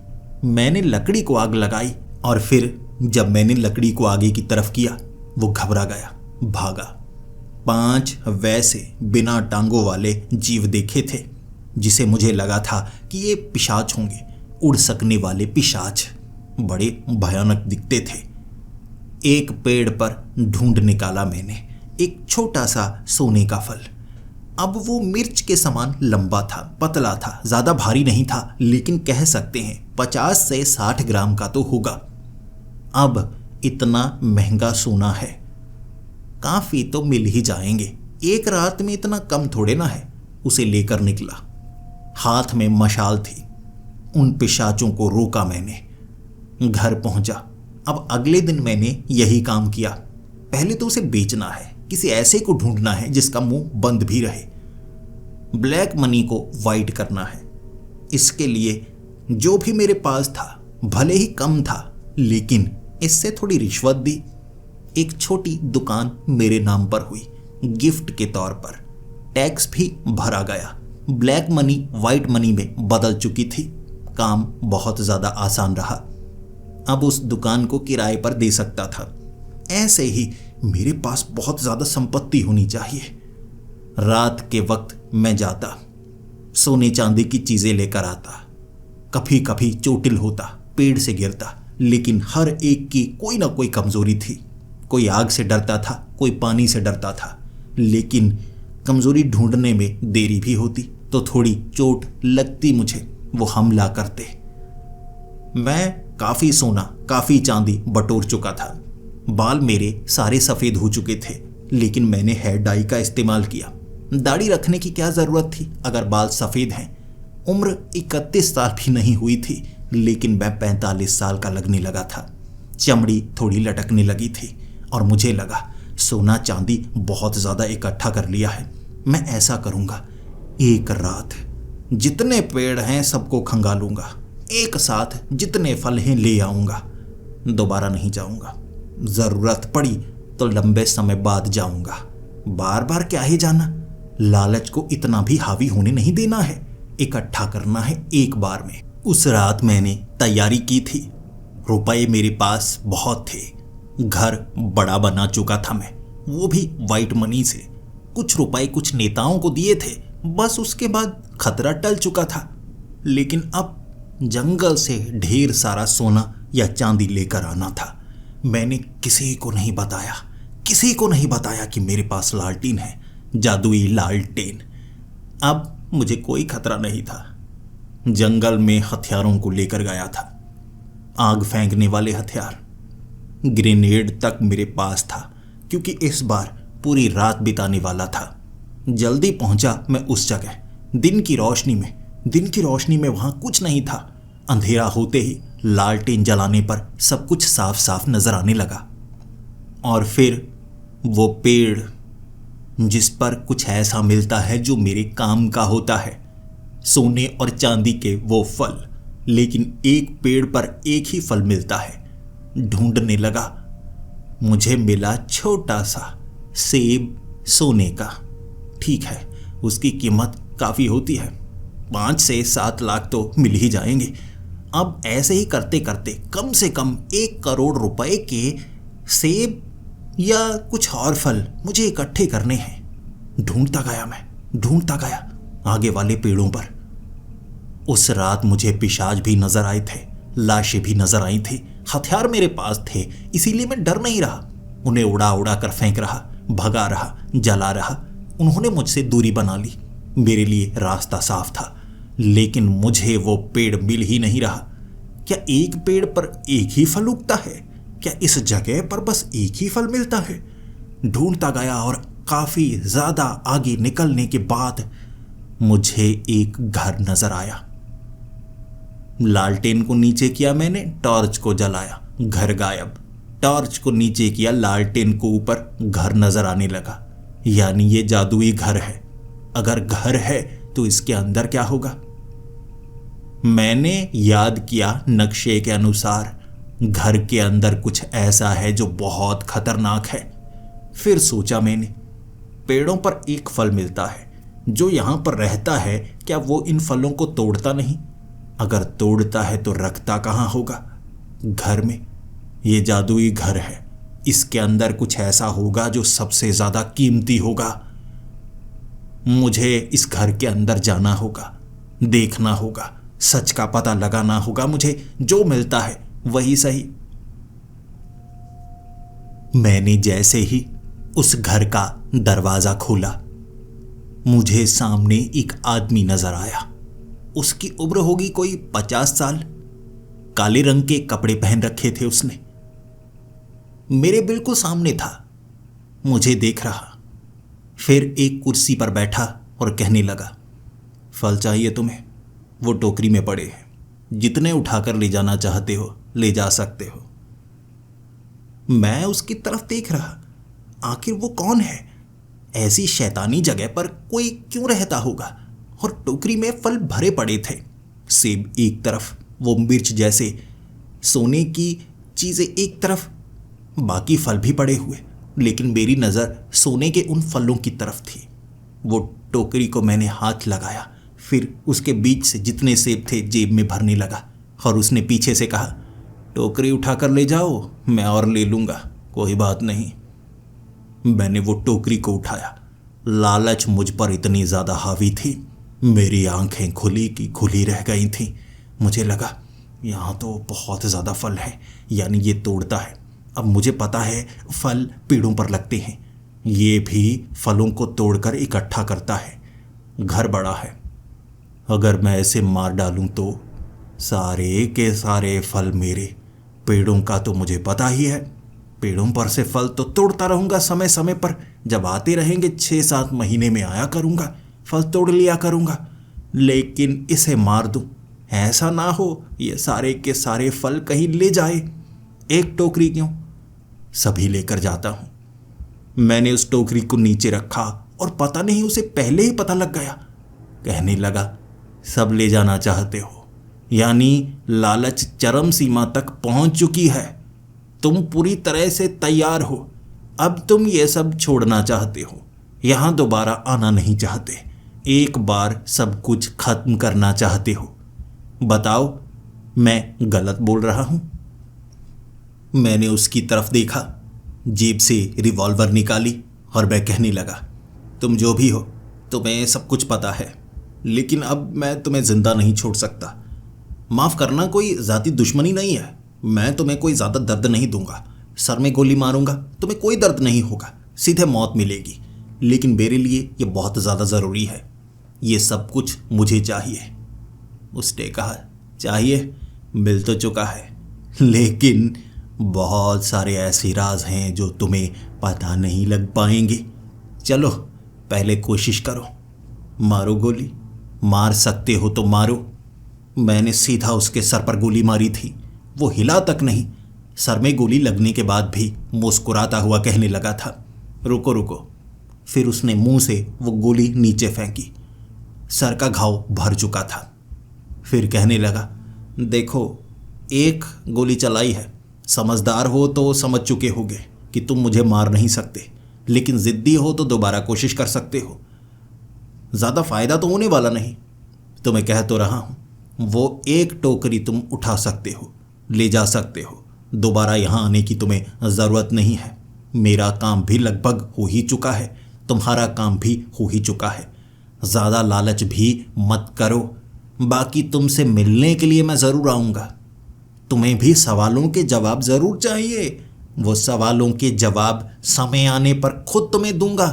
मैंने लकड़ी को आग लगाई, और फिर जब मैंने लकड़ी को आगे की तरफ किया वो घबरा गया, भागा। 5 वैसे बिना टांगों वाले जीव देखे थे जिसे मुझे लगा था कि ये पिशाच होंगे, उड़ सकने वाले पिशाच। बड़े भयानक दिखते थे। एक पेड़ पर ढूंढ निकाला मैंने एक छोटा सा सोने का फल। अब वो मिर्च के समान लंबा था, पतला था, ज्यादा भारी नहीं था, लेकिन कह सकते हैं 50 से 60 ग्राम का तो होगा। अब इतना महंगा सोना है, काफी तो मिल ही जाएंगे, एक रात में इतना कम थोड़े ना है। उसे लेकर निकला, हाथ में मशाल थी। उन पिशाचों को रोका मैंने, घर पहुंचा। अब अगले दिन मैंने यही काम किया। पहले तो उसे बेचना है, किसी ऐसे को ढूंढना है जिसका मुंह बंद भी रहे। ब्लैक मनी को वाइट करना है। इसके लिए जो भी मेरे पास था, भले ही कम था, लेकिन इससे थोड़ी रिश्वत दी। एक छोटी दुकान मेरे नाम पर हुई, गिफ्ट के तौर पर। टैक्स भी भरा गया। ब्लैक मनी वाइट मनी में बदल चुकी थी। काम बहुत ज़्यादा आसान रहा। अब उस दुकान को किराए पर दे सकता था। ऐसे ही मेरे पास बहुत ज़्यादा संपत्ति होनी चाहिए। रात के वक्त मैं जाता, सोने चांदी की चीज़ें लेकर आता। कभी कभी चोटिल होता, पेड़ से गिरता, लेकिन हर एक की कोई ना कोई कमज़ोरी थी। कोई आग से डरता था, कोई पानी से डरता था, लेकिन कमज़ोरी ढूंढने में देरी भी होती तो थोड़ी चोट लगती मुझे, वो हमला करते। मैं काफ़ी सोना, काफ़ी चांदी बटोर चुका था। बाल मेरे सारे सफ़ेद हो चुके थे, लेकिन मैंने हेयर डाई का इस्तेमाल किया। दाढ़ी रखने की क्या ज़रूरत थी अगर बाल सफ़ेद हैं। उम्र 31 साल भी नहीं हुई थी, लेकिन मैं 45 साल का लगने लगा था। चमड़ी थोड़ी लटकने लगी थी और मुझे लगा सोना चांदी बहुत ज़्यादा इकट्ठा कर लिया है। मैं ऐसा करूँगा, एक रात जितने पेड़ हैं सबको खंगालूंगा, एक साथ जितने फल हैं ले आऊँगा, दोबारा नहीं जाऊँगा। ज़रूरत पड़ी तो लंबे समय बाद जाऊँगा, बार बार क्या ही जाना। लालच को इतना भी हावी होने नहीं देना है, इकट्ठा करना है एक बार में। उस रात मैंने तैयारी की थी। रुपए मेरे पास बहुत थे। घर बड़ा बना चुका था मैं, वो भी वाइट मनी से। कुछ रुपए कुछ नेताओं को दिए थे, बस उसके बाद खतरा टल चुका था। लेकिन अब जंगल से ढेर सारा सोना या चांदी लेकर आना था। मैंने किसी को नहीं बताया, किसी को नहीं बताया कि मेरे पास लालटेन है, जादुई लालटेन। अब मुझे कोई खतरा नहीं था। जंगल में हथियारों को लेकर गया था, आग फेंकने वाले हथियार। ग्रेनेड तक मेरे पास था, क्योंकि इस बार पूरी रात बिताने वाला था। जल्दी पहुंचा मैं उस जगह, दिन की रोशनी में वहां कुछ नहीं था। अंधेरा होते ही लालटेन जलाने पर सब कुछ साफ साफ नजर आने लगा। और फिर वो पेड़ जिस पर कुछ ऐसा मिलता है जो मेरे काम का होता है, सोने और चांदी के वो फल, लेकिन एक पेड़ पर एक ही फल मिलता है। ढूंढने लगा, मुझे मिला छोटा सा सेब सोने का। ठीक है, उसकी कीमत काफ़ी होती है, 5 से 7 लाख तो मिल ही जाएंगे। अब ऐसे ही करते करते कम से कम 1 करोड़ रुपए के सेब या कुछ और फल मुझे इकट्ठे करने हैं। ढूंढता गया आगे वाले पेड़ों पर। उस रात मुझे पिशाच भी नजर आए थे, लाशें भी नजर आई थी। हथियार मेरे पास थे, इसीलिए मैं डर नहीं रहा। उन्हें उड़ा उड़ा कर फेंक रहा, भगा रहा, जला रहा। उन्होंने मुझसे दूरी बना ली, मेरे लिए रास्ता साफ था। लेकिन मुझे वो पेड़ मिल ही नहीं रहा। क्या एक पेड़ पर एक ही फल उगता है? क्या इस जगह पर बस एक ही फल मिलता है? ढूंढता गया और काफी ज्यादा आगे निकलने के बाद मुझे एक घर नजर आया। लालटेन को नीचे किया मैंने, टॉर्च को जलाया, घर गायब। टॉर्च को नीचे किया, लालटेन को ऊपर, घर नजर आने लगा। यानी ये जादुई घर है। अगर घर है तो इसके अंदर क्या होगा? मैंने याद किया नक्शे के अनुसार घर के अंदर कुछ ऐसा है जो बहुत खतरनाक है। फिर सोचा मैंने, पेड़ों पर एक फल मिलता है, जो यहां पर रहता है क्या वो इन फलों को तोड़ता नहीं? अगर तोड़ता है तो रखता कहां होगा? घर में। ये जादुई घर है, इसके अंदर कुछ ऐसा होगा जो सबसे ज्यादा कीमती होगा। मुझे इस घर के अंदर जाना होगा, देखना होगा, सच का पता लगाना होगा। मुझे जो मिलता है वही सही। मैंने जैसे ही उस घर का दरवाजा खोला, मुझे सामने एक आदमी नजर आया। उसकी उम्र होगी कोई 50 साल। काले रंग के कपड़े पहन रखे थे उसने। मेरे बिल्कुल सामने था, मुझे देख रहा। फिर एक कुर्सी पर बैठा और कहने लगा, फल चाहिए तुम्हें? वो टोकरी में पड़े हैं, जितने उठाकर ले जाना चाहते हो ले जा सकते हो। मैं उसकी तरफ देख रहा, आखिर वो कौन है? ऐसी शैतानी जगह पर कोई क्यों रहता होगा? और टोकरी में फल भरे पड़े थे। सेब एक तरफ, वो मिर्च जैसे सोने की चीजें एक तरफ, बाकी फल भी पड़े हुए, लेकिन मेरी नजर सोने के उन फलों की तरफ थी। वो टोकरी को मैंने हाथ लगाया, फिर उसके बीच से जितने सेब थे जेब में भरने लगा और उसने पीछे से कहा, टोकरी उठाकर ले जाओ, मैं और ले लूंगा, कोई बात नहीं। मैंने वो टोकरी को उठाया। लालच मुझ पर इतनी ज्यादा हावी थी, मेरी आंखें खुली की खुली रह गई थीं। मुझे लगा यहाँ तो बहुत ज़्यादा फल है, यानी ये तोड़ता है। अब मुझे पता है फल पेड़ों पर लगते हैं, ये भी फलों को तोड़कर इकट्ठा करता है। घर बड़ा है, अगर मैं इसे मार डालूं तो सारे के सारे फल मेरे। पेड़ों का तो मुझे पता ही है, पेड़ों पर से फल तो तोड़ता रहूंगा समय समय पर। जब आते रहेंगे 6-7 महीने में आया करूंगा, फल तोड़ लिया करूंगा। लेकिन इसे मार दूं, ऐसा ना हो ये सारे के सारे फल कहीं ले जाए। एक टोकरी क्यों, सभी लेकर जाता हूं। मैंने उस टोकरी को नीचे रखा और पता नहीं उसे पहले ही पता लग गया। कहने लगा, सब ले जाना चाहते हो, यानी लालच चरम सीमा तक पहुंच चुकी है। तुम पूरी तरह से तैयार हो, अब तुम ये सब छोड़ना चाहते हो, यहां दोबारा आना नहीं चाहते, एक बार सब कुछ खत्म करना चाहते हो। बताओ, मैं गलत बोल रहा हूं? मैंने उसकी तरफ देखा, जेब से रिवॉल्वर निकाली और मैं कहने लगा, तुम जो भी हो, तुम्हें सब कुछ पता है, लेकिन अब मैं तुम्हें जिंदा नहीं छोड़ सकता। माफ़ करना, कोई ज़ाती दुश्मनी नहीं है, मैं तुम्हें कोई ज़्यादा दर्द नहीं दूंगा। सर में गोली मारूंगा, तुम्हें कोई दर्द नहीं होगा, सीधे मौत मिलेगी। लेकिन मेरे लिए ये बहुत ज़्यादा ज़रूरी है, ये सब कुछ मुझे चाहिए। उसने कहा, चाहिए, मिल तो चुका है, लेकिन बहुत सारे ऐसे राज हैं जो तुम्हें पता नहीं लग पाएंगे। चलो पहले कोशिश करो, मारो गोली, मार सकते हो तो मारो। मैंने सीधा उसके सर पर गोली मारी थी, वो हिला तक नहीं। सर में गोली लगने के बाद भी मुस्कुराता हुआ कहने लगा था, रुको रुको। फिर उसने मुंह से वो गोली नीचे फेंकी, सर का घाव भर चुका था। फिर कहने लगा, देखो, एक गोली चलाई है, समझदार हो तो समझ चुके होगे कि तुम मुझे मार नहीं सकते, लेकिन ज़िद्दी हो तो दोबारा कोशिश कर सकते हो। ज़्यादा फ़ायदा तो होने वाला नहीं, तो मैं कह तो रहा हूँ, वो एक टोकरी तुम उठा सकते हो, ले जा सकते हो, दोबारा यहाँ आने की तुम्हें ज़रूरत नहीं है। मेरा काम भी लगभग हो ही चुका है, तुम्हारा काम भी हो ही चुका है। ज़्यादा लालच भी मत करो, बाकी तुमसे मिलने के लिए मैं ज़रूर आऊँगा। तुम्हें भी सवालों के जवाब ज़रूर चाहिए, वो सवालों के जवाब समय आने पर खुद तुम्हें दूंगा,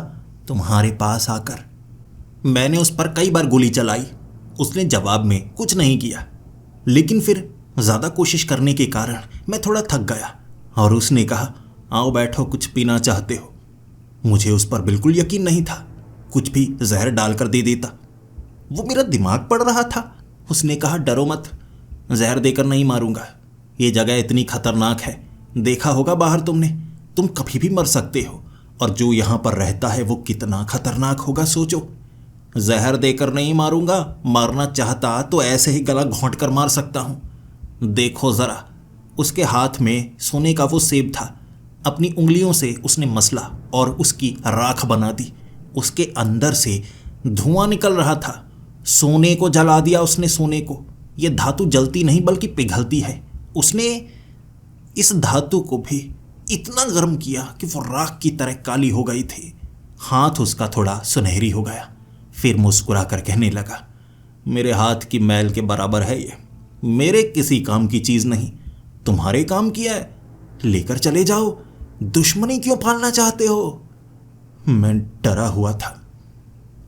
तुम्हारे पास आकर। मैंने उस पर कई बार गोली चलाई, उसने जवाब में कुछ नहीं किया, लेकिन फिर ज़्यादा कोशिश करने के कारण मैं थोड़ा थक गया और उसने कहा, आओ बैठो, कुछ पीना चाहते हो? मुझे उस पर बिल्कुल यकीन नहीं था, कुछ भी जहर डालकर दे देता। वो मेरा दिमाग पढ़ रहा था। उसने कहा, डरो मत, जहर देकर नहीं मारूंगा, ये जगह इतनी खतरनाक है, देखा होगा बाहर तुमने, तुम कभी भी मर सकते हो, और जो यहाँ पर रहता है वो कितना खतरनाक होगा सोचो। जहर देकर नहीं मारूंगा, मारना चाहता तो ऐसे ही गला घोंट कर मार सकता हूँ। देखो ज़रा, उसके हाथ में सोने का वो सेब था। अपनी उंगलियों से उसने मसला और उसकी राख बना दी। उसके अंदर से धुआं निकल रहा था। सोने को जला दिया उसने, सोने को। यह धातु जलती नहीं बल्कि पिघलती है। उसने इस धातु को भी इतना गर्म किया कि वो राख की तरह काली हो गई थी। हाथ उसका थोड़ा सुनहरी हो गया। फिर मुस्कुरा कर कहने लगा, मेरे हाथ की मैल के बराबर है ये, मेरे किसी काम की चीज नहीं। तुम्हारे काम किया है, लेकर चले जाओ। दुश्मनी क्यों पालना चाहते हो? मैं डरा हुआ था।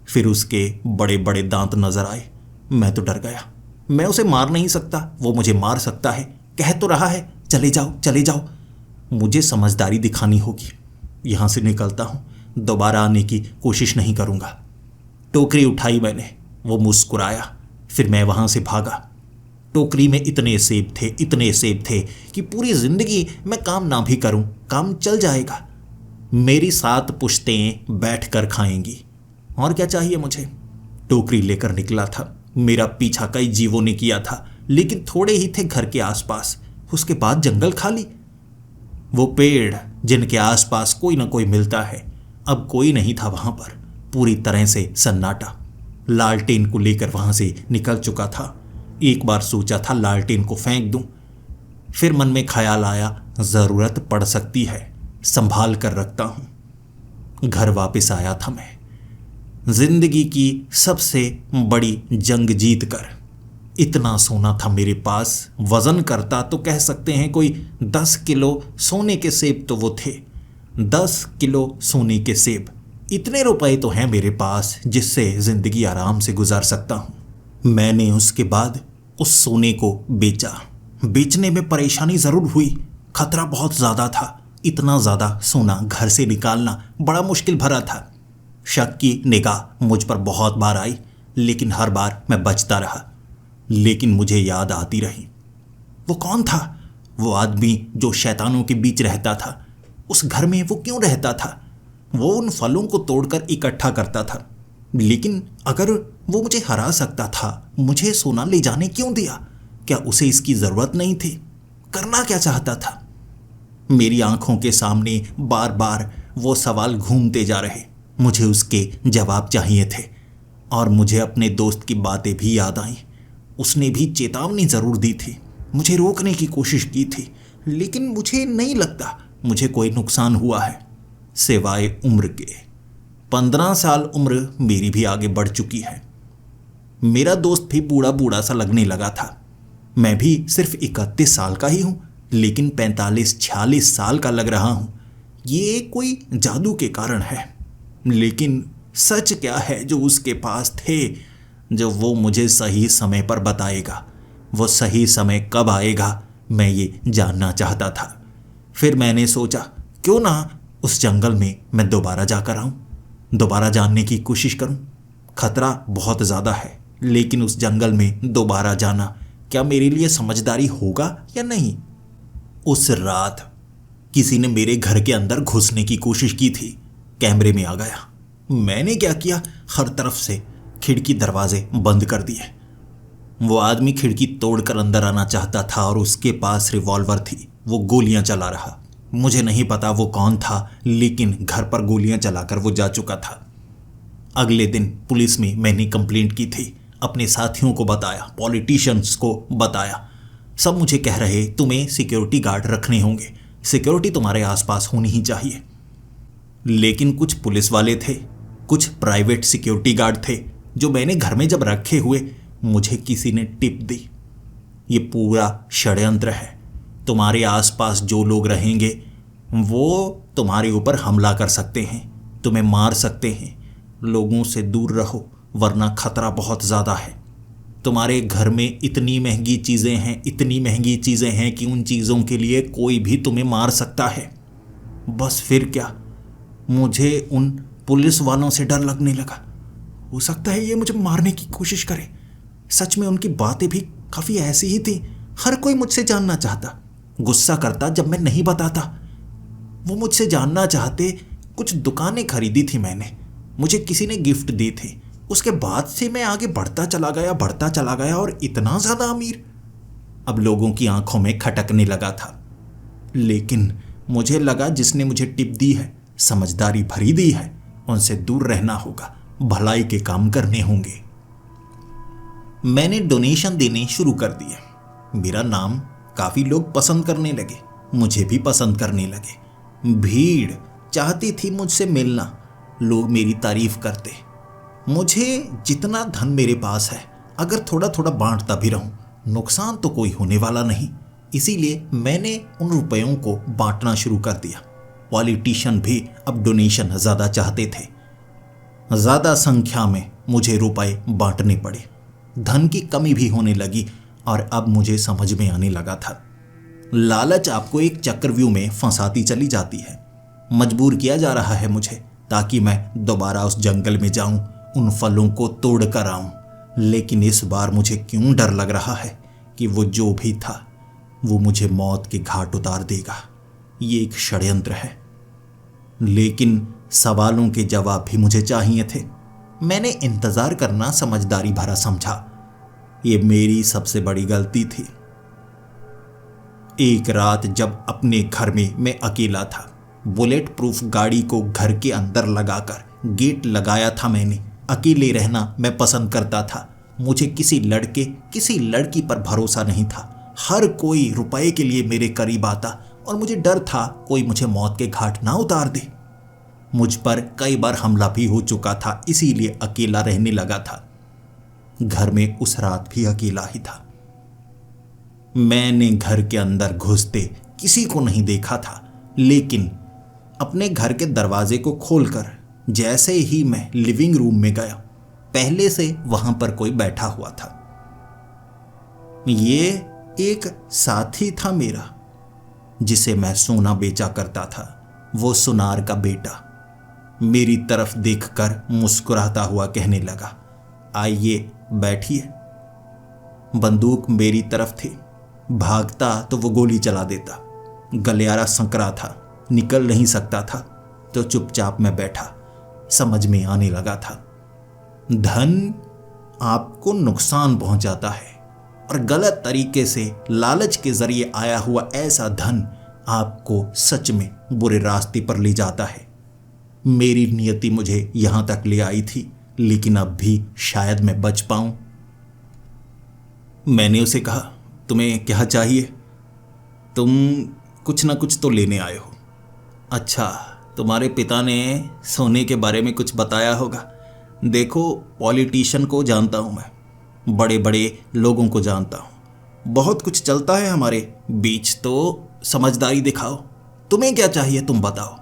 फिर उसके बड़े बड़े दांत नजर आए। मैं तो डर गया। मैं उसे मार नहीं सकता, वो मुझे मार सकता है। कह तो रहा है चले जाओ चले जाओ। मुझे समझदारी दिखानी होगी। यहां से निकलता हूं, दोबारा आने की कोशिश नहीं करूंगा। टोकरी उठाई मैंने। वो मुस्कुराया। फिर मैं वहां से भागा। टोकरी में इतने सेब थे, इतने सेब थे कि पूरी जिंदगी मैं काम ना भी करूं, काम चल जाएगा। मेरी 7 पुश्तें बैठ कर खाएंगी। और क्या चाहिए मुझे? टोकरी लेकर निकला था। मेरा पीछा कई जीवों ने किया था, लेकिन थोड़े ही थे घर के आसपास। उसके बाद जंगल खाली। वो पेड़ जिनके आसपास कोई ना कोई मिलता है, अब कोई नहीं था वहां पर। पूरी तरह से सन्नाटा। लालटेन को लेकर वहां से निकल चुका था। एक बार सोचा था लालटेन को फेंक दूं। फिर मन में ख्याल आया, जरूरत पड़ सकती है, संभाल कर रखता हूं। घर वापस आया था मैं, जिंदगी की सबसे बड़ी जंग जीत कर। इतना सोना था मेरे पास, वजन करता तो कह सकते हैं कोई 10 किलो सोने के सेब तो वो थे। 10 किलो सोने के सेब। इतने रुपए तो हैं मेरे पास जिससे जिंदगी आराम से गुजार सकता हूं। मैंने उसके बाद उस सोने को बेचा। बेचने में परेशानी जरूर हुई, खतरा बहुत ज्यादा था। इतना ज्यादा सोना घर से निकालना बड़ा मुश्किल भरा था। शक की निगाह मुझ पर बहुत बार आई, लेकिन हर बार मैं बचता रहा। लेकिन मुझे याद आती रही। वो कौन था? वो आदमी जो शैतानों के बीच रहता था। उस घर में वो क्यों रहता था? वो उन फलों को तोड़कर इकट्ठा करता था। लेकिन अगर वो मुझे हरा सकता था, मुझे सोना ले जाने क्यों दिया? क्या उसे इसकी जरूरत नहीं थी? करना क्या चाहता था? मेरी आंखों के सामने बार बार वो सवाल घूमते जा रहे। मुझे उसके जवाब चाहिए थे। और मुझे अपने दोस्त की बातें भी याद आईं। उसने भी चेतावनी जरूर दी थी, मुझे रोकने की कोशिश की थी, लेकिन मुझे नहीं लगता मुझे कोई नुकसान हुआ है, सिवाय उम्र के। 15 साल उम्र मेरी भी आगे बढ़ चुकी है। मेरा दोस्त भी बूढ़ा बूढ़ा सा लगने लगा था। मैं भी सिर्फ 31 साल का ही हूं, लेकिन 45-46 साल का लग रहा हूं। ये कोई जादू के कारण है। लेकिन सच क्या है जो उसके पास थे, जो वो मुझे सही समय पर बताएगा? वो सही समय कब आएगा, मैं ये जानना चाहता था। फिर मैंने सोचा, क्यों ना उस जंगल में मैं दोबारा जाकर आऊं, दोबारा जानने की कोशिश करूं। खतरा बहुत ज़्यादा है, लेकिन उस जंगल में दोबारा जाना क्या मेरे लिए समझदारी होगा या नहीं? उस रात किसी ने मेरे घर के अंदर घुसने की कोशिश की थी। कैमरे में आ गया। मैंने क्या किया, हर तरफ से खिड़की दरवाजे बंद कर दिए। वो आदमी खिड़की तोड़कर अंदर आना चाहता था और उसके पास रिवॉल्वर थी। वो गोलियां चला रहा। मुझे नहीं पता वो कौन था, लेकिन घर पर गोलियां चलाकर वो जा चुका था। अगले दिन पुलिस में मैंने कंप्लेंट की थी। अपने साथियों को बताया, पॉलिटिशियंस को बताया। सब मुझे कह रहे, तुम्हें सिक्योरिटी गार्ड रखने होंगे, सिक्योरिटी तुम्हारे आसपास होनी ही चाहिए। लेकिन कुछ पुलिस वाले थे, कुछ प्राइवेट सिक्योरिटी गार्ड थे, जो मैंने घर में जब रखे हुए, मुझे किसी ने टिप दी। ये पूरा षड्यंत्र है। तुम्हारे आसपास जो लोग रहेंगे वो तुम्हारे ऊपर हमला कर सकते हैं, तुम्हें मार सकते हैं। लोगों से दूर रहो, वरना खतरा बहुत ज़्यादा है। तुम्हारे घर में इतनी महंगी चीज़ें हैं, इतनी महंगी चीज़ें हैं कि उन चीज़ों के लिए कोई भी तुम्हें मार सकता है। बस फिर क्या, मुझे उन पुलिस वालों से डर लगने लगा। हो सकता है ये मुझे मारने की कोशिश करे। सच में उनकी बातें भी काफ़ी ऐसी ही थी। हर कोई मुझसे जानना चाहता, गुस्सा करता जब मैं नहीं बताता। वो मुझसे जानना चाहते। कुछ दुकानें खरीदी थी मैंने, मुझे किसी ने गिफ्ट दी थी। उसके बाद से मैं आगे बढ़ता चला गया और इतना ज़्यादा अमीर। अब लोगों की आंखों में खटकने लगा था। लेकिन मुझे लगा जिसने मुझे टिप दी है, समझदारी भरी दी है, उनसे दूर रहना होगा, भलाई के काम करने होंगे। मैंने डोनेशन देने शुरू कर दिए। मेरा नाम काफ़ी लोग पसंद करने लगे, मुझे भी पसंद करने लगे। भीड़ चाहती थी मुझसे मिलना, लोग मेरी तारीफ करते। मुझे जितना धन मेरे पास है, अगर थोड़ा थोड़ा बांटता भी रहूं, नुकसान तो कोई होने वाला नहीं। इसीलिए मैंने उन रुपयों को बांटना शुरू कर दिया। पॉलिटिशियन भी अब डोनेशन ज़्यादा चाहते थे। ज़्यादा संख्या में मुझे रुपए बांटने पड़े। धन की कमी भी होने लगी और अब मुझे समझ में आने लगा था, लालच आपको एक चक्रव्यूह में फंसाती चली जाती है। मजबूर किया जा रहा है मुझे, ताकि मैं दोबारा उस जंगल में जाऊं, उन फलों को तोड़ कर आऊं। लेकिन इस बार मुझे क्यों डर लग रहा है कि वो जो भी था वो मुझे मौत के घाट उतार देगा। ये एक षड्यंत्र है। लेकिन सवालों के जवाब भी मुझे चाहिए थे। मैंने इंतजार करना समझदारी भरा समझा। ये मेरी सबसे बड़ी गलती थी। एक रात जब अपने घर में मैं अकेला था, बुलेट प्रूफ गाड़ी को घर के अंदर लगाकर गेट लगाया था मैंने। अकेले रहना मैं पसंद करता था। मुझे किसी लड़के किसी लड़की पर भरोसा नहीं था। हर कोई रुपए के लिए मेरे करीब आता और मुझे डर था कोई मुझे मौत के घाट ना उतार दे। मुझ पर कई बार हमला भी हो चुका था, इसीलिए अकेला रहने लगा था। घर में उस रात भी अकेला ही था। मैंने घर के अंदर घुसते किसी को नहीं देखा था, लेकिन अपने घर के दरवाजे को खोलकर जैसे ही मैं लिविंग रूम में गया, पहले से वहां पर कोई बैठा हुआ था। ये एक साथी था मेरा, जिसे मैं सोना बेचा करता था। वो सुनार का बेटा मेरी तरफ देखकर मुस्कुराता हुआ कहने लगा, आइए बैठिए। बंदूक मेरी तरफ थी। भागता तो वो गोली चला देता। गलियारा संकरा था, निकल नहीं सकता था, तो चुपचाप मैं बैठा। समझ में आने लगा था, धन आपको नुकसान पहुंचाता है और गलत तरीके से लालच के जरिए आया हुआ ऐसा धन आपको सच में बुरे रास्ते पर ले जाता है। मेरी नियति मुझे यहां तक ले आई थी, लेकिन अब भी शायद मैं बच पाऊं। मैंने उसे कहा, तुम्हें क्या चाहिए? तुम कुछ ना कुछ तो लेने आए हो। अच्छा, तुम्हारे पिता ने सोने के बारे में कुछ बताया होगा। देखो, पॉलिटिशियन को जानता हूं मैं, बड़े बड़े लोगों को जानता हूं, बहुत कुछ चलता है हमारे बीच, तो समझदारी दिखाओ। तुम्हें क्या चाहिए, तुम बताओ।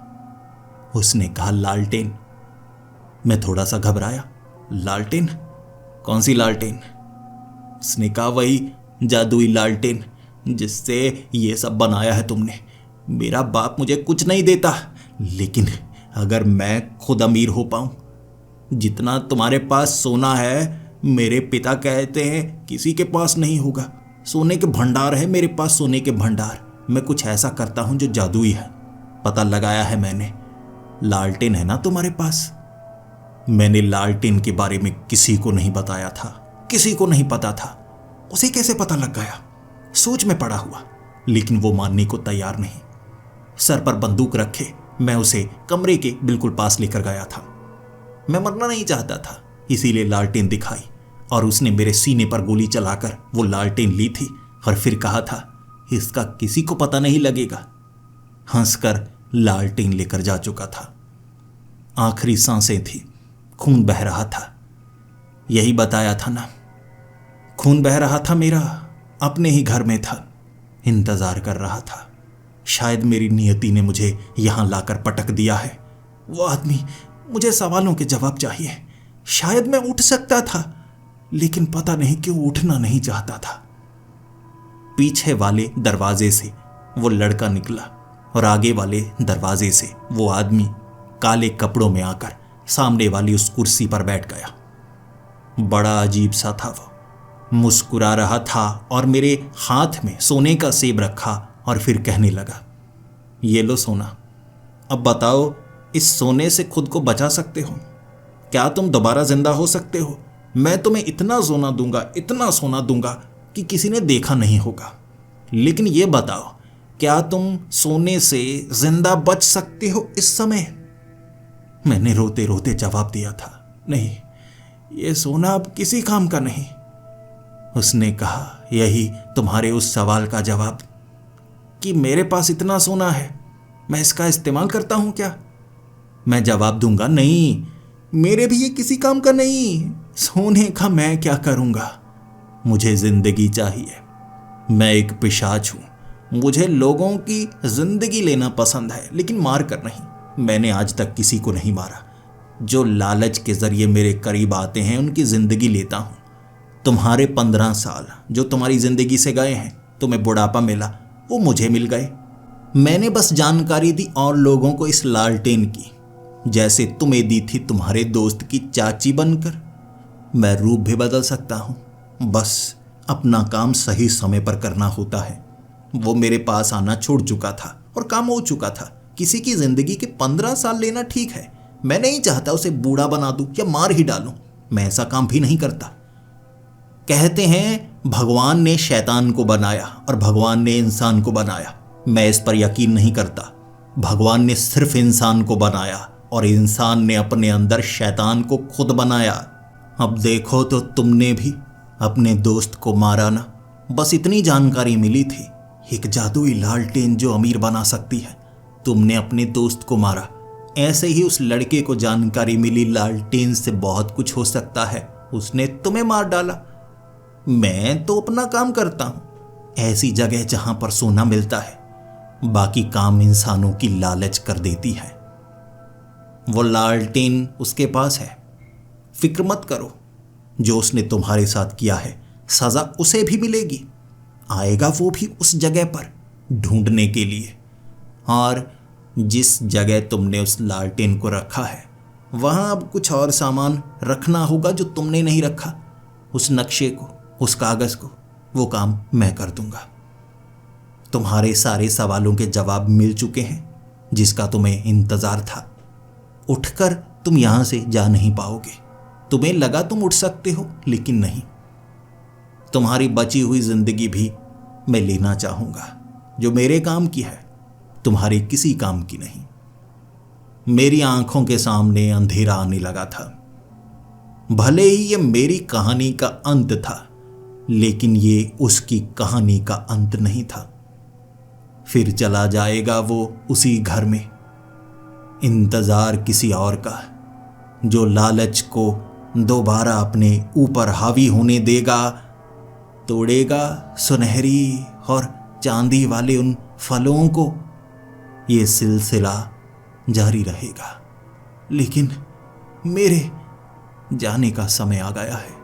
उसने कहा, लालटेन। मैं थोड़ा सा घबराया। लालटेन? कौन सी लालटेन? उसने कहा, वही जादुई लालटेन जिससे ये सब बनाया है तुमने। मेरा बाप मुझे कुछ नहीं देता, लेकिन अगर मैं खुद अमीर हो पाऊं, जितना तुम्हारे पास सोना है, मेरे पिता कहते हैं किसी के पास नहीं होगा। सोने के भंडार है मेरे पास, सोने के भंडार। मैं कुछ ऐसा करता हूं जो जादुई है। पता लगाया है मैंने। लालटेन है ना तुम्हारे पास? मैंने लालटेन के बारे में किसी को नहीं बताया था, किसी को नहीं पता था। उसे कैसे पता लग गया? सोच में पड़ा हुआ, लेकिन वो मानने को तैयार नहीं। सर पर बंदूक रखे मैं उसे कमरे के बिल्कुल पास लेकर गया था। मैं मरना नहीं चाहता था, इसीलिए लालटेन दिखाई और उसने मेरे सीने पर गोली चलाकर वो लालटेन ली थी और फिर कहा था, इसका किसी को पता नहीं लगेगा। हंसकर लालटेन लेकर जा चुका था। आखिरी सांसें थी, खून बह रहा था। यही बताया था ना, खून बह रहा था मेरा, अपने ही घर में था, इंतजार कर रहा था। शायद मेरी नियति ने मुझे यहां लाकर पटक दिया है। वो आदमी, मुझे सवालों के जवाब चाहिए। शायद मैं उठ सकता था, लेकिन पता नहीं क्यों उठना नहीं चाहता था। पीछे वाले दरवाजे से वो लड़का निकला और आगे वाले दरवाजे से वो आदमी काले कपड़ों में आकर सामने वाली उस कुर्सी पर बैठ गया। बड़ा अजीब सा था वो। मुस्कुरा रहा था और मेरे हाथ में सोने का सेब रखा और फिर कहने लगा, ये लो सोना, अब बताओ, इस सोने से खुद को बचा सकते हो? क्या तुम दोबारा जिंदा हो सकते हो? मैं तुम्हें इतना सोना दूंगा, इतना सोना दूंगा कि किसी ने देखा नहीं होगा। लेकिन ये बताओ, क्या तुम सोने से जिंदा बच सकते हो इस समय? मैंने रोते रोते जवाब दिया था, नहीं, ये सोना अब किसी काम का नहीं। उसने कहा, यही तुम्हारे उस सवाल का जवाब कि मेरे पास इतना सोना है, मैं इसका इस्तेमाल करता हूं क्या? मैं जवाब दूंगा, नहीं, मेरे भी ये किसी काम का नहीं। सोने का मैं क्या करूंगा? मुझे जिंदगी चाहिए। मैं एक पिशाच हूं। मुझे लोगों की जिंदगी लेना पसंद है, लेकिन मार कर नहीं। मैंने आज तक किसी को नहीं मारा। जो लालच के जरिए मेरे करीब आते हैं उनकी जिंदगी लेता हूं। तुम्हारे 15 साल जो तुम्हारी जिंदगी से गए हैं, तुम्हें बुढ़ापा मिला, वो मुझे मिल गए। मैंने बस जानकारी दी और लोगों को इस लालटेन की, जैसे तुम्हें दी थी तुम्हारे दोस्त की चाची बनकर। मैं रूप भी बदल सकता हूं, बस अपना काम सही समय पर करना होता है। वो मेरे पास आना छोड़ चुका था और काम हो चुका था। किसी की जिंदगी के 15 साल लेना ठीक है। मैं नहीं चाहता उसे बूढ़ा बना दूं या मार ही डालूं। मैं ऐसा काम भी नहीं करता। कहते हैं भगवान ने शैतान को बनाया और भगवान ने इंसान को बनाया। मैं इस पर यकीन नहीं करता। भगवान ने सिर्फ इंसान को बनाया और इंसान ने अपने अंदर शैतान को खुद बनाया। अब देखो तो तुमने भी अपने दोस्त को मारा ना। बस इतनी जानकारी मिली थी, एक जादुई लालटेन जो अमीर बना सकती है। तुमने अपने दोस्त को मारा। ऐसे ही उस लड़के को जानकारी मिली, लालटेन से बहुत कुछ हो सकता है। उसने तुम्हें मार डाला। मैं तो अपना काम करता हूं, ऐसी जगह जहां पर सोना मिलता है। बाकी काम इंसानों की लालच कर देती है। वो लालटेन उसके पास है। फिक्र मत करो, जो उसने तुम्हारे साथ किया है सजा उसे भी मिलेगी। आएगा वो भी उस जगह पर ढूंढने के लिए। और जिस जगह तुमने उस लालटेन को रखा है, वहां अब कुछ और सामान रखना होगा जो तुमने नहीं रखा। उस नक्शे को, उस कागज को, वो काम मैं कर दूंगा। तुम्हारे सारे सवालों के जवाब मिल चुके हैं, जिसका तुम्हें इंतजार था। उठकर तुम यहां से जा नहीं पाओगे। तुम्हें लगा तुम उठ सकते हो, लेकिन नहीं। तुम्हारी बची हुई जिंदगी भी मैं लेना चाहूंगा, जो मेरे काम की है, तुम्हारे किसी काम की नहीं। मेरी आंखों के सामने अंधेरा आने लगा था। भले ही ये मेरी कहानी का अंत था, लेकिन ये उसकी कहानी का अंत नहीं था। फिर चला जाएगा वो उसी घर में। इंतजार किसी और का, जो लालच को दोबारा अपने ऊपर हावी होने देगा, तोड़ेगा सुनहरी और चांदी वाले उन फलों को। ये सिलसिला जारी रहेगा, लेकिन मेरे जाने का समय आ गया है।